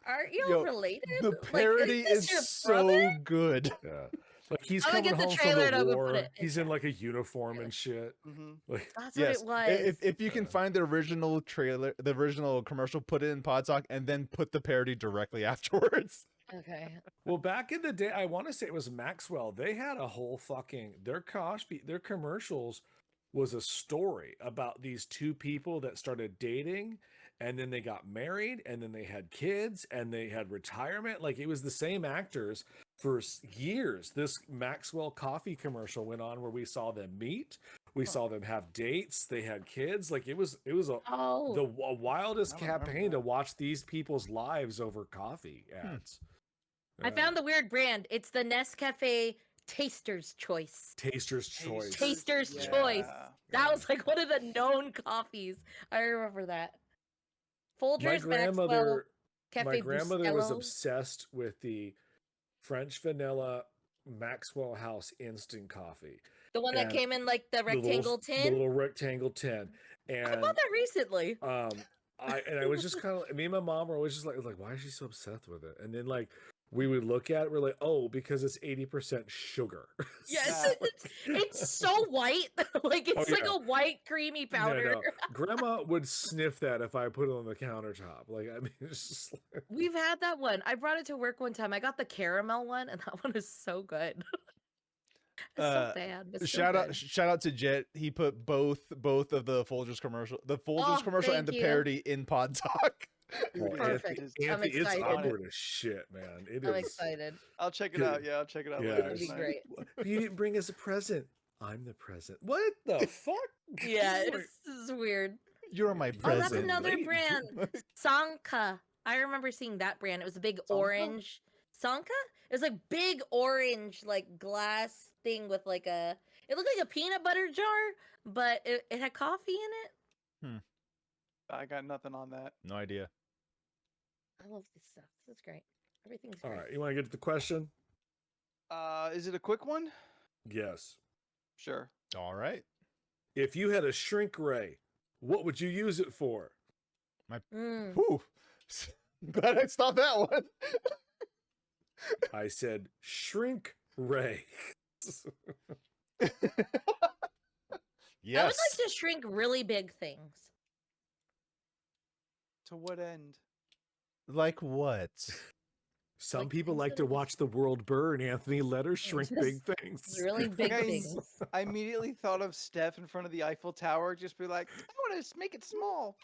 aren't you Yo, related? The Like, parody this is your so brother? good. Yeah. Like he's I'm gonna coming get the home trailer from and the I'm gonna put war. it in He's in there. like a uniform and shit. Mm-hmm. Like, That's Yes, what it was. if you can find the original trailer, the original commercial, put it in Pod Talk, and then put the parody directly afterwards. Okay. well, back in the day, I want to say it was Maxwell. They had a whole fucking their commercials was a story about these two people that started dating, and then they got married, and then they had kids, and they had retirement. Like it was the same actors for years. This Maxwell coffee commercial went on where we saw them meet, we saw them have dates, they had kids. Like it was a wildest I don't remember campaign to that. watch these people's lives over coffee ads. I found the weird brand. It's the Nescafe Taster's Choice. Taster's Choice. Taster's Yeah. Choice. That was like one of the known coffees. I remember that. Folgers, Maxwell, Cafe My grandmother was Bustelo. obsessed with the French vanilla Maxwell House instant coffee. The one that and came in like the rectangle The tin. little rectangle tin. And I bought that recently. I was just kind of, me and my mom were always just like, why is she so obsessed with it? And then like we would look at it, we're like, oh, because it's 80% sugar. Yes, it's so white. Like it's like a white creamy powder. No. Grandma would sniff that if I put it on the countertop. Like, I mean, it's just like... We've had that one. I brought it to work one time. I got the caramel one, and that one is so good. It's so bad. But Shout out to Jet. He put both of the Folgers commercial, and the thank you. parody in Pod Talk. Perfect. I'm Anthony, it's excited. awkward as shit, man. I'm excited. I'll check it out. Yeah, I'll check it out Yeah. later. It'd be tonight. great. You didn't bring us a present. I'm the present. What the fuck? Yeah, it's weird. You're my Oh, present. that's another brand. Sanka. I remember seeing that brand. It was a big orange. Sanka? It was like big orange, like glass thing with like a. It looked like a peanut butter jar, but it had coffee in it. I got nothing on that. No idea. I love this stuff. This is great. Everything's great. All right, you want to get to the question? Is it a quick one? Yes. Sure. All right. If you had a shrink ray, what would you use it for? Whew. Glad I stopped that one. I said shrink ray. Yes. I would like to shrink really big things. To what end? Like what? Some Like people things like that to are watch the world burn, Anthony. Let her shrink big just things. Really big Guys, things. I immediately thought of Steph in front of the Eiffel Tower, just be like, I want to make it small.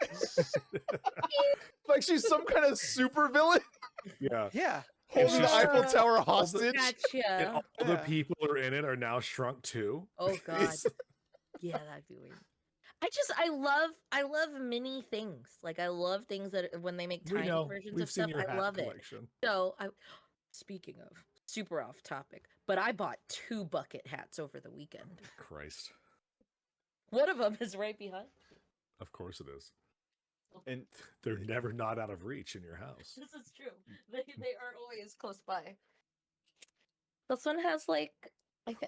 Like she's some kind of super villain Yeah. Yeah. holding the she's- Eiffel Tower hostage. And Gotcha. all the Yeah. people who are in it are now shrunk too. Oh god. Yeah, that'd be weird. I love mini things. Like I love things that when they make We tiny know. versions We've of seen stuff. your I hat love it. collection. So speaking of super off topic, but I bought 2 bucket hats over the weekend. Christ. One of them is right behind. Of course it is. And They're never not out of reach in your house. This is true. They are always close by. This one has like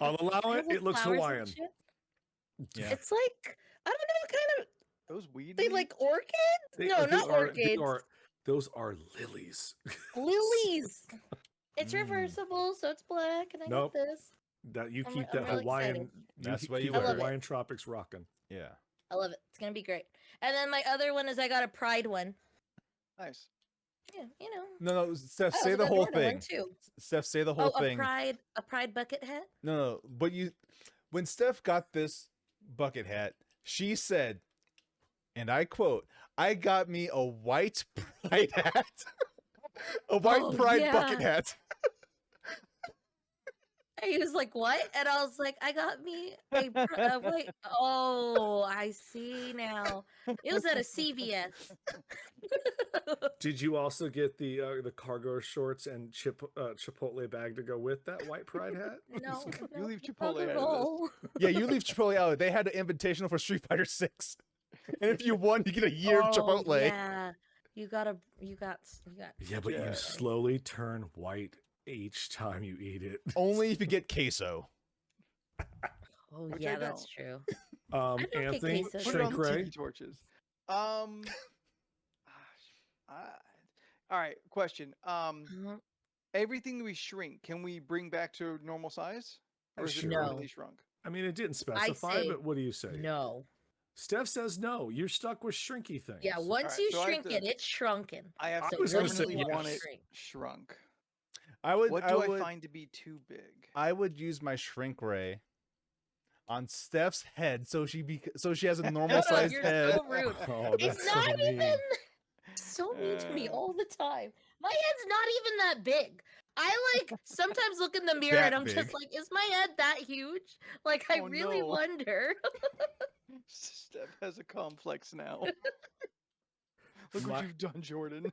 I'll allow it. It looks flowers and Hawaiian. shit. yeah. It's like I don't know, kind of Those weed. they leaves? like orchids? They- No, they not are- orchids. Those are lilies. Lilies. It's Mm. reversible, so it's black, and I Nope. got this. That you I'm keep re- I'm that really Hawaiian. excited. That's keep what you the wear. I love it. Hawaiian tropics rocking. Yeah. I love it. It's gonna be great. And then my other one is I got a pride one. Nice. Yeah, you know. No, Steph, Oh, say it's the an whole Adorno one, thing. too. Steph, say the whole Oh, thing. a pride bucket hat. No, but when Steph got this bucket hat, she said, and I quote, "I got me a white pride hat, a white Oh, pride yeah. bucket hat." And he was like, "What?" And I was like, "I got me a white." Oh, I see now. It was at a CVS. Did you also get the cargo shorts and Chipotle bag to go with that white pride hat? No, You leave it's Chipotle on the out of this. roll. Yeah, you leave Chipotle out. They had an invitational for Street Fighter 6. And if you won, you get a year of Oh, Chipotle. Yeah, you got. Yeah, but Yeah. you slowly turn white each time you eat it. Only if you get queso. Oh Which yeah, I that's don't. true. Um, I don't get Anthony, queso. Put it on shrink the ray. tiki torches. All right, question. Mhm. everything we shrink, can we bring back to normal size? Or is it Sure. permanently shrunk? I mean, it didn't specify, say but what do you say? No. Steph says no. You're stuck with shrinky things. Yeah, once Alright, you so I have shrink to- it, it's shrunken. I have I to was gonna say permanently yes. want it Shrink. shrunk. What What do I find to be too big? I would use my shrink ray on Steph's head so she has a normal No, sized you're head. so rude. Oh, It's that's so not mean. even so mean to me Uh. all the time. My head's not even that big. I like sometimes look in the mirror and That I'm just big. like, is my head that huge? Like I Oh, really no. wonder. Steph has a complex now. Look My- what you've done, Jordan.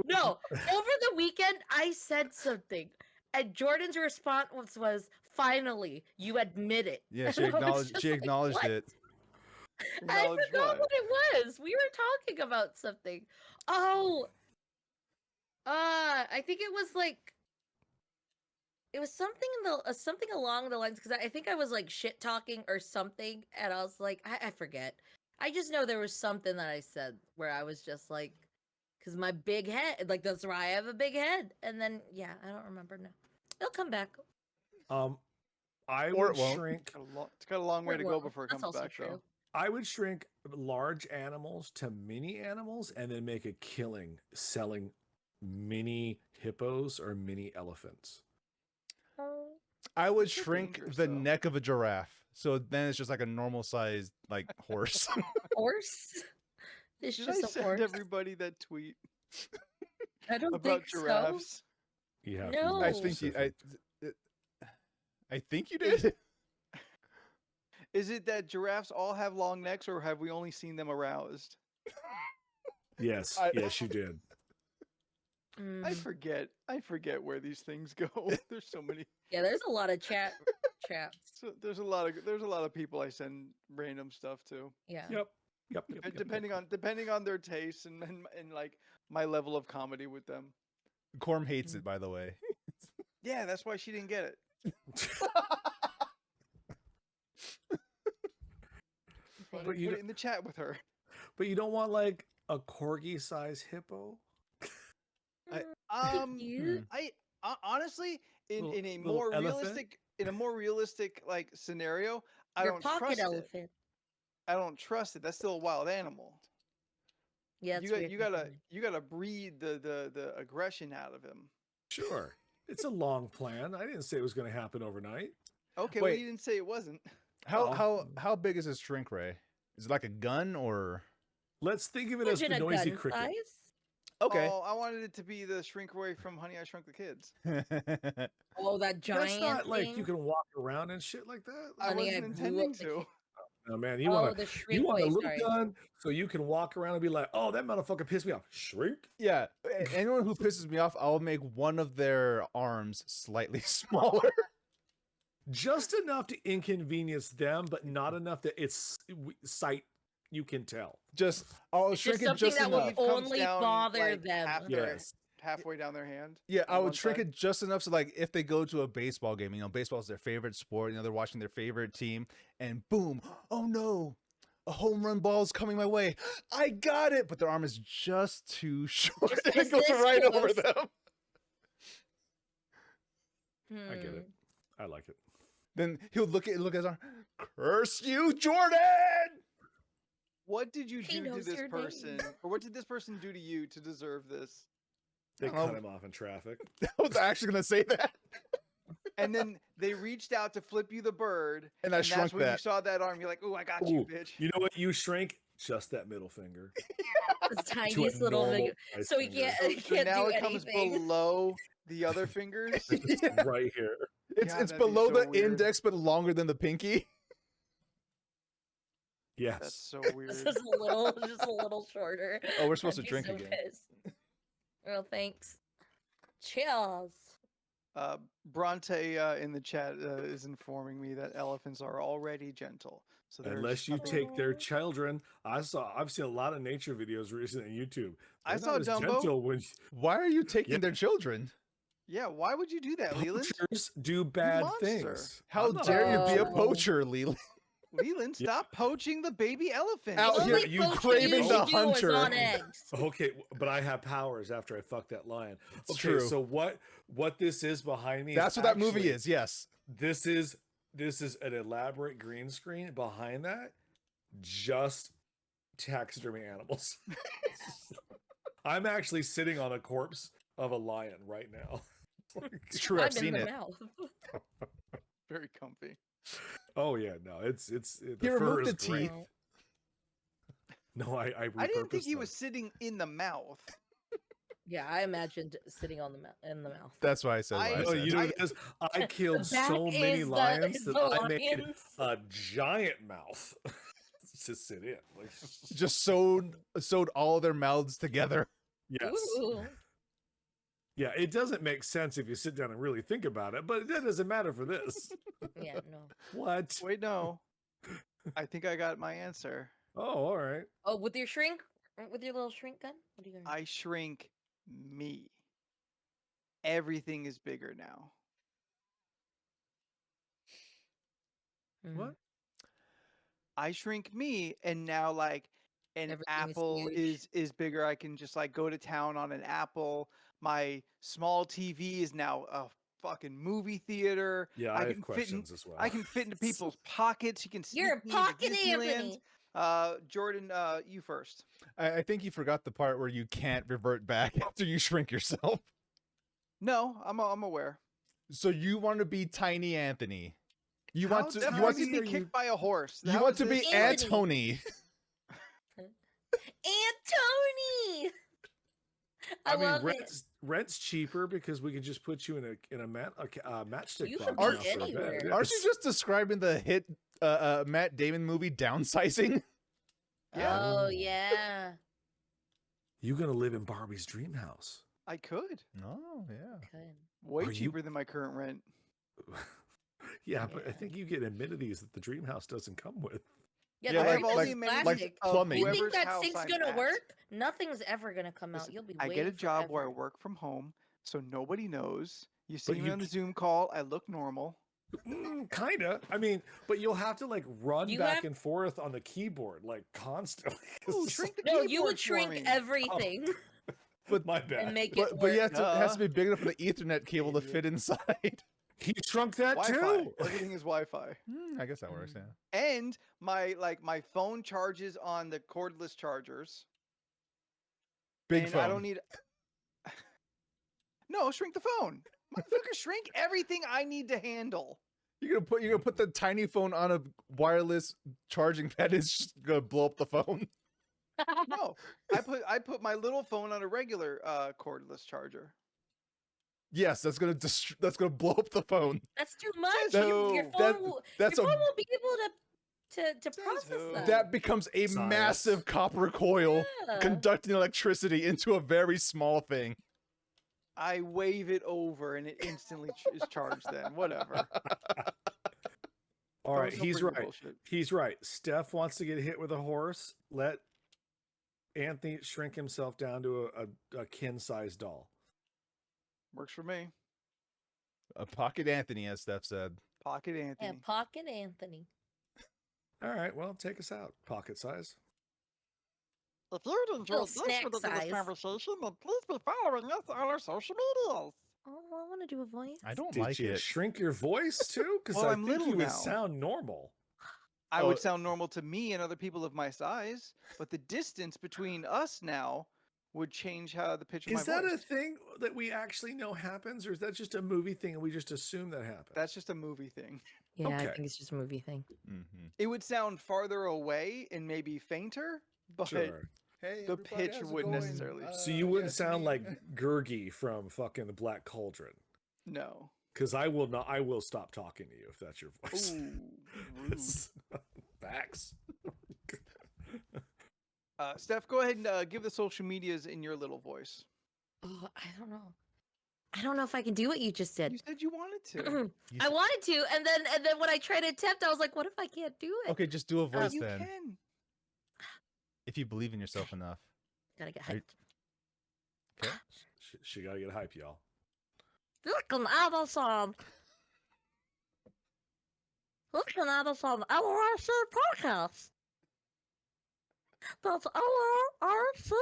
No, over the weekend I said something. And Jordan's response was finally, you admit it. Yeah, she And I was acknowledged just she like, acknowledged "What?" it. I Acknowledge forgot what it was. We were talking about something. Oh, I think it was like it was something in the something along the lines because I think I was like shit talking or something, and I was like, I forget. I just know there was something that I said where I was just like, because my big head, like that's why I have a big head, and then yeah, I don't remember now. It'll come back. I Or would it won't. shrink. It's got a long way Or to it go will. before it That's comes also back, true. though. I would shrink large animals to mini animals and then make a killing selling mini hippos or mini elephants. I would Those are shrink dangerous, the though. neck of a giraffe. So then it's just like a normal sized like horse. Horse. It's Did I just a send horse. everybody that tweet I don't about think so. giraffes? You have No. to I be think you specific. I think you did. Is it that giraffes all have long necks, or have we only seen them aroused? Yes, I- yes, you did. I Mm, forget where these things go. There's so many. yeah, there's a lot of traps. So there's a lot of people I send random stuff to. Yeah. Yep. Yep. Depending on their tastes and like my level of comedy with them. Corm hates it, by the way. Yeah, that's why she didn't get it. Okay. But you Put don't- it in the chat with her. But you don't want like a corgi size hippo? Cute. Honestly, in Little- a little more elephant? realistic like scenario, I Your don't pocket trust it. elephant. I don't trust it. That's still a wild animal. Yeah, it's you got weird you looking. gotta breed the aggression out of him. Sure. It's a long plan. I didn't say it was going to happen overnight. Okay, well Wait. you didn't say it wasn't. How big is his shrink ray? Is it like a gun or Let's think of it as Imagine the a noisy gun cricket. size. okay? Oh, I wanted it to be the shrink ray from Honey I Shrunk the Kids. Oh, that giant That's not like you thing. can walk around and shit like that. I Honey, wasn't I blew intending up the to. kid. No, man, you Oh, want the you shrink want a way, little sorry. gun so you can walk around and be like, oh, that motherfucker pissed me off. Shrink? Yeah, anyone who pisses me off, I'll make one of their arms slightly smaller. Just enough to inconvenience them, but not enough that it's sight you can tell. Just I'll It's shrink just it just something that enough. will Comes only down, bother like, them. Yes. halfway down their hand. Yeah, I on would one shrink side. it just enough so like if they go to a baseball game, baseball is their favorite sport, they're watching their favorite team, and boom, oh no, a home run ball is coming my way. I got it, but their arm is just too short. Just and it goes this right over close. them. I get Hmm. it. I like it. Then he'll look at his arm. Curse you, Jordan! What did you He do to knows this your person, name. or what did this person do to you to deserve this? They Oh. cut him off in traffic. I was actually gonna say that, And then they reached out to flip you the bird, and I and shrunk that's when you that. saw that arm. You're like, "Ooh, I got you, Ooh, bitch." You know what? You shrink just that middle finger. The to a tiniest little normal thing. size So he finger. can't, So, he so can't now do it comes anything. below the other fingers. It's Yeah. right here. It's God, it's that'd be below so the weird. index, but longer than the pinky. Yes. That's so This weird. is just a little shorter. Oh, we're supposed I'd to be drink so again. pissed. Well, thanks. Cheers. Bronte in the chat is informing me that elephants are already gentle. So there's Unless you nothing- take their children. I've seen a lot of nature videos recently on YouTube. I They're saw not as Dumbo. gentle when Why are you taking Yeah. their children? Yeah, why would you do that, Leland? poachers do bad monster. things. How I'm not a dare you be a Oh. poacher, Leland? Leland, stop poaching the baby elephant. Out The here, only you poaching craving you the should do is hunter. on eggs. Okay, but I have powers after I fuck that lion. It's Okay, true. so what this is behind me? That's is what that movie actually- is. Yes. This is an elaborate green screen. Behind that, just taxidermy animals. I'm actually sitting on a corpse of a lion right now. It's true. I've I'm in seen the it. mouth. Very comfy. Oh yeah, no, it's the He fur removed is the great. teeth. No, I I didn't think repurposed he them. was sitting in the mouth. Yeah, I imagined sitting on the in the mouth. That's why I said. What I I- Oh, said. you know what it is? I killed The back so many is the- lions is that the I made lions. a giant mouth to sit in. Like, Just sewed all their mouths together. yes. Ooh. Yeah, it doesn't make sense if you sit down and really think about it, but that doesn't matter for this. Yeah, no. What? Wait, no. I think I got my answer. Oh, all right. Oh, with your shrink? With your little shrink gun? What are you gonna I shrink me. Everything is bigger now. do? What? I shrink me, and now like an Everything is apple huge. is bigger. I can just like go to town on an apple. My small TV is now a fucking movie theater. Yeah, I I have can fit in- questions as well. I can fit into people's pockets. You can You're a sneak me into pocket Disneyland. Anthony. Jordan, you first. I think you forgot the part where you can't revert back after you shrink yourself. No, I'm aware. So you want to be Tiny Anthony. You How want to. did You I want get to. be are kicked you- by a horse. You How want is to be this- Anthony. Antony. Antony! I mean, love it. rent's cheaper because we can just put you in a matchstick You box. can be now for a anywhere. bed. Aren't you just describing the hit Matt Damon movie Downsizing? Yeah. Oh yeah. You gonna live in Barbie's dream house? I could. Oh yeah. Good. Way Are you- cheaper than my current rent. Yeah, but I Yeah. think you get amenities that the dream house doesn't come with. Yeah, Yeah, the I like- have all dream the is amenities plastic. of plumbing. You think whoever's that house sink's I'm gonna at. work? Nothing's ever gonna come out. Listen, You'll be I get a waiting job where I forever. work from home, so nobody knows. You see me you on the c- Zoom call, I look normal. Kinda. I mean, but you'll have to like run You back have- and forth on the keyboard like constantly. 'cause Ooh, it's shrink the No, you keyboard would for shrink me. everything But my bad. and make it but work. yeah, it has to Duh. be big enough for the Ethernet cable to fit inside. He shrunk that Wi-Fi. too. Everything is Wi-Fi. I guess that works. Mm. Yeah. And my phone charges on the cordless chargers. Big and phone. I don't need. No, shrink the phone. Motherfucker, shrink everything I need to handle. You're gonna put the tiny phone on a wireless charging pad. It's just gonna blow up the phone. No, I put my little phone on a regular cordless charger. Yes, that's gonna blow up the phone. That's too much. Says Your who? phone, That's your a phone won't be able to Says process who? that. that becomes a Science. massive copper coil Yeah. conducting electricity into a very small thing. I wave it over and it instantly is charged. Then whatever. All right, Don't he's bring the right. bullshit. He's right. Steph wants to get hit with a horse. Let Anthony shrink himself down to a kin-sized doll. Works for me. A pocket Anthony, as Steph said. Pocket Anthony. Yeah, Pocket Anthony. All right, well, take us out. Pocket size. If you would enjoy Little this snack ridiculous size. conversation, then please be following us on our social medias. Oh, I want to do a voice. I don't Did like you it. shrink your voice too? Because Well, I I'm think little you would now. sound normal. I Oh. would sound normal to me and other people of my size, but the distance between us now would change how the pitch of Is my that voice. a thing that we actually know happens, or is that just a movie thing and we just assume that happens? That's just a movie thing. Yeah, I Okay. think it's just a movie thing. Mm-hmm. It would sound farther away and maybe fainter, but sure. Hey, The pitch wouldn't necessarily- So you wouldn't sound like Gurgi from fucking the Black Cauldron. no. Because I will not. I will stop talking to you if that's your voice. Ooh, rude. Facts. Steph, go ahead and give the social medias in your little voice. Oh, I don't know. I don't know if I can do what you just You did. said you wanted to. I wanted to, and then when I tried to attempt, I was like, "What if I can't do it?" Okay, just do a voice you then. can. If you believe in yourself enough. Gotta get Are you- hyped. Okay. She gotta get hype, y'all. Look an other song. looking at us on LRC podcast. That's LRC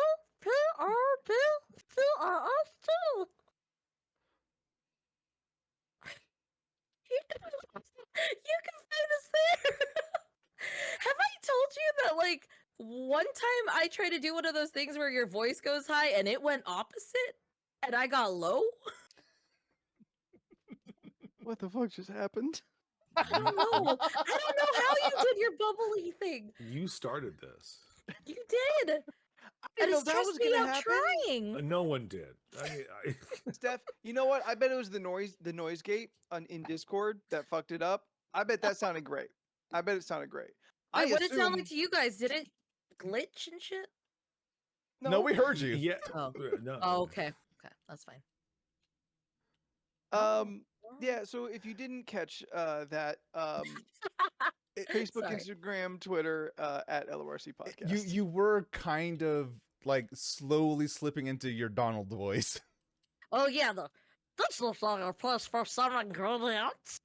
PRDCRS2. You can find us there. Have I told you that, like, one time I tried to do one of those things where your voice goes high and it went opposite and I got low? What the fuck just happened? I don't know. I don't know how you did your bubbly thing. You started this. You did. I And didn't know it that was stressed me gonna out happen. trying. No one did. Steph, you know what? I bet it was the noise gate in Discord that fucked it up. I bet that sounded great. I bet it sounded great. Wait, what did it sound like assume- to you guys? Did it glitch and shit? No, we heard you. Yeah. Oh. No. Oh, okay. Okay, that's fine. Yeah, so if you didn't catch that, Facebook, Sorry. Instagram, Twitter, at LORC Podcast. You were kind of like slowly slipping into your Donald voice. Oh, yeah, this looks like a place for some ingredients.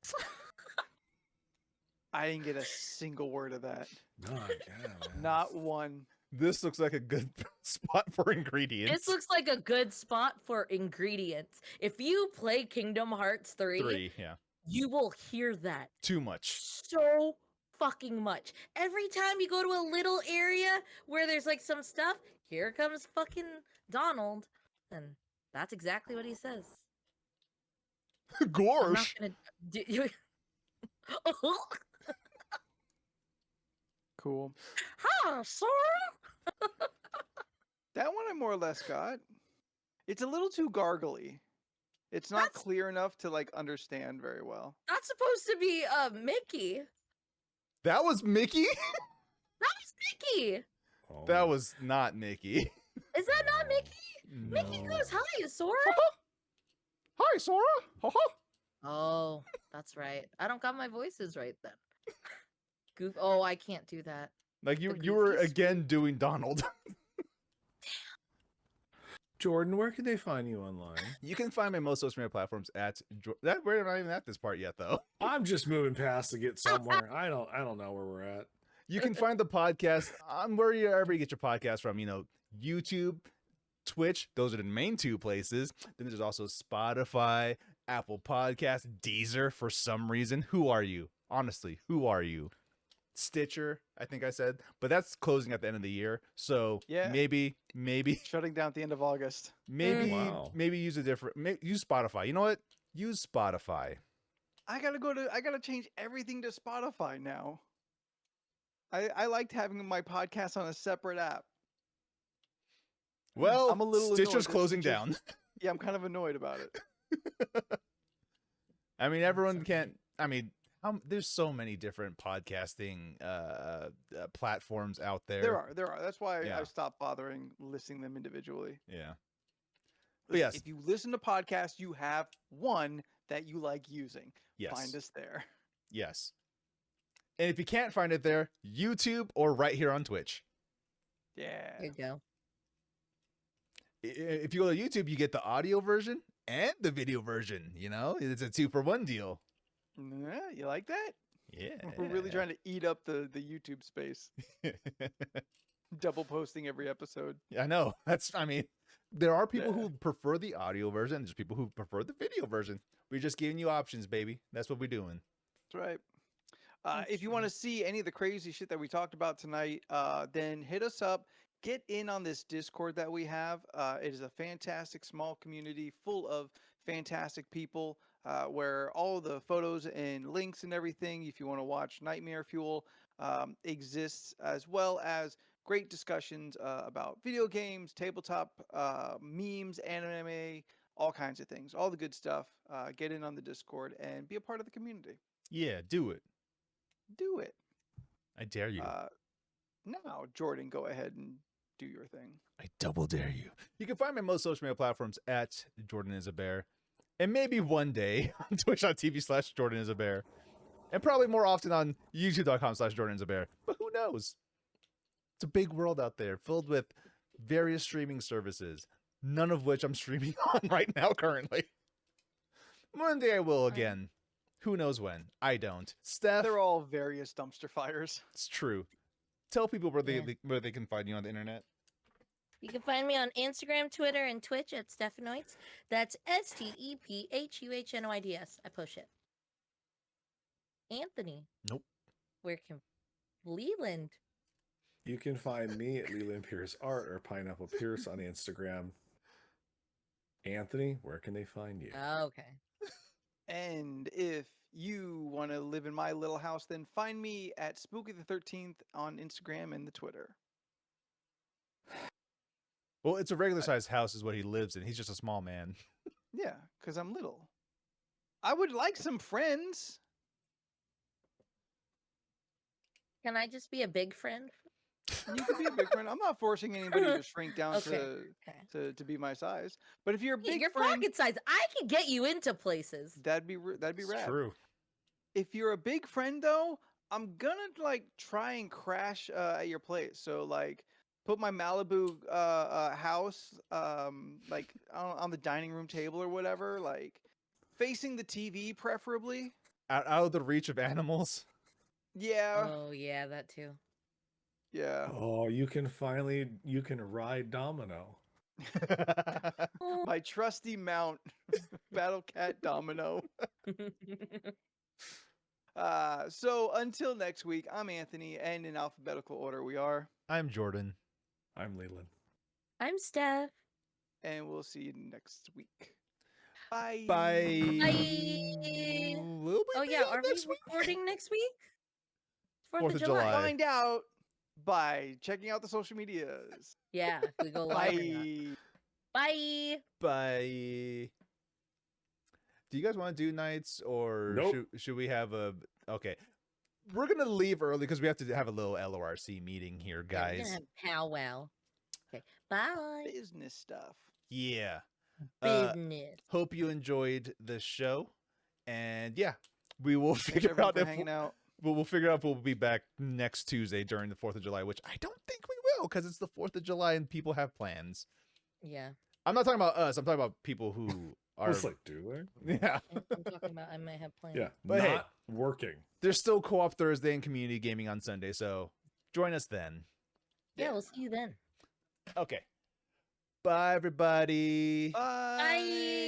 I didn't get a single word of that. Oh, yeah, man. Not one. This looks like a good spot for ingredients. This looks like a good spot for ingredients. If you play Kingdom Hearts 3, yeah. you will hear that Too much. so fucking much. Every time you go to a little area where there's like some stuff, here comes fucking Donald. And that's exactly what he says. I'm not Gorsh. gonna do you. Cool. Hi, Sora. That one I more or less got. It's a little too gargly. It's not That's- clear enough to like understand very well. That's supposed to be Mickey. That was Mickey? That's Mickey. Oh, That was not Mickey. Is that not Mickey? Mickey no. goes, hi, Sora. Hi, Sora. Ha-ha. Oh, that's right. I don't got my voices right then. Goof. Oh, I can't do that. Like you The were goofiest- again doing Donald. Jordan, where can they find you online? You can find my most social media platforms at that. We're not even at this part yet, though. I'm just moving past to get somewhere. I don't know where we're at. You can find the podcast on wherever you get your podcast from. YouTube, Twitch. Those are the main two places. Then there's also Spotify, Apple Podcasts, Deezer. For some reason, who are you? Honestly, who are you? Stitcher, I think I said, but that's closing at the end of the year. So Yeah. maybe Shutting down at the end of August. Wow. maybe use use Spotify. You know what? Use Spotify. I gotta change everything to Spotify now. I liked having my podcast on a separate app. Well, I'm a little annoyed Stitcher's that closing Stitcher's- down. Yeah, I'm kind of annoyed about it. I mean, everyone can't. I mean, there's so many different podcasting platforms out there. There are. That's why Yeah. I stopped bothering listing them individually. Yeah. But yes, If you listen to podcasts, you have one that you like using. yes, Find us there. yes. And if you can't find it there, YouTube or right here on Twitch. Yeah. There you go. If you go to YouTube, you get the audio version and the video version. It's a 2-for-1 deal. Yeah, you like that? Yeah. We're really trying to eat up the YouTube space. Double posting every episode. I know. There are people who prefer the audio version. There's people who prefer the video version. We're just giving you options, baby. That's what we're doing. That's right. That's If you want to see any of the crazy shit that we talked about tonight, then hit us up. Get in on this Discord that we have. It is a fantastic small community full of fantastic people where all the photos and links and everything, if you want to watch Nightmare Fuel, exists, as well as great discussions about video games, tabletop, memes, anime, all kinds of things, all the good stuff. Get in on the Discord and be a part of the community. Yeah, do it. Do it. I dare you. Now, Jordan, go ahead and do your thing. I double dare you. You can find my most social media platforms at Jordan is a Bear. And maybe one day on twitch.tv/Jordan is a Bear. And probably more often on youtube.com/Jordan is a Bear. But who knows? It's a big world out there filled with various streaming services, none of which I'm streaming on right now currently. One day I will again. Who knows when? I don't. Steph, They're all various dumpster fires. it's true. Tell people where Yeah. they can find you on the internet. You can find me on Instagram, Twitter, and Twitch at Stephanoids. That's STEPHUHNOIDS. I post it. Anthony. Nope. Where can Leland? You can find me at Leland Pierce Art or Pineapple Pierce on Instagram. Anthony, where can they find you? Okay. And if you want to live in my little house, then find me at Spooky the 13th on Instagram and the Twitter. Well, it's a regular sized house is what he lives in. He's just a small man. Yeah, because I'm little. I would like some friends. Can I just be a big friend? You could be a big friend. I'm not forcing anybody to shrink down Okay. to be my size. But if you're a Yeah, big your friend, pocket size. I can get you into places. that'd be It's rad. true. If you're a big friend though, I'm gonna like try and crash at your place. So like put my Malibu house like on the dining room table or whatever, like facing the TV preferably. Out of the reach of animals. Yeah. Oh yeah, that too. Yeah. Oh, you can ride Domino. Oh. My trusty mount, Battle Cat Domino. So until next week, I'm Anthony, and in alphabetical order we are, I'm Jordan. I'm Leland. I'm Steph. and we'll see you next week. Bye. Bye. Bye. Will we Oh be yeah, on are we next week? recording next week? 4th of July. Find out by checking out the social medias. Yeah, if we go live or not. Bye. Bye. Bye. Do you guys want to do nights or Nope. should we have a okay? We're gonna leave early because we have to have a little LORC meeting here, Yeah, we're guys. gonna have powwow. Okay. Bye. Business stuff. Yeah. Business. Hope you enjoyed the show, and yeah, we will Thanks figure everyone out for if hanging out. we'll figure out if we'll be back next Tuesday during the 4th of July, which I don't think we will because it's the 4th of July and people have plans. Yeah. I'm not talking about us. I'm talking about people who I are. was like, do they? Yeah, I'm talking about I might have plans. Yeah, But hey- not working. there's still co-op Thursday and community gaming on Sunday, so join us then. Yeah, we'll see you then. Okay. Bye, everybody. Bye. Bye.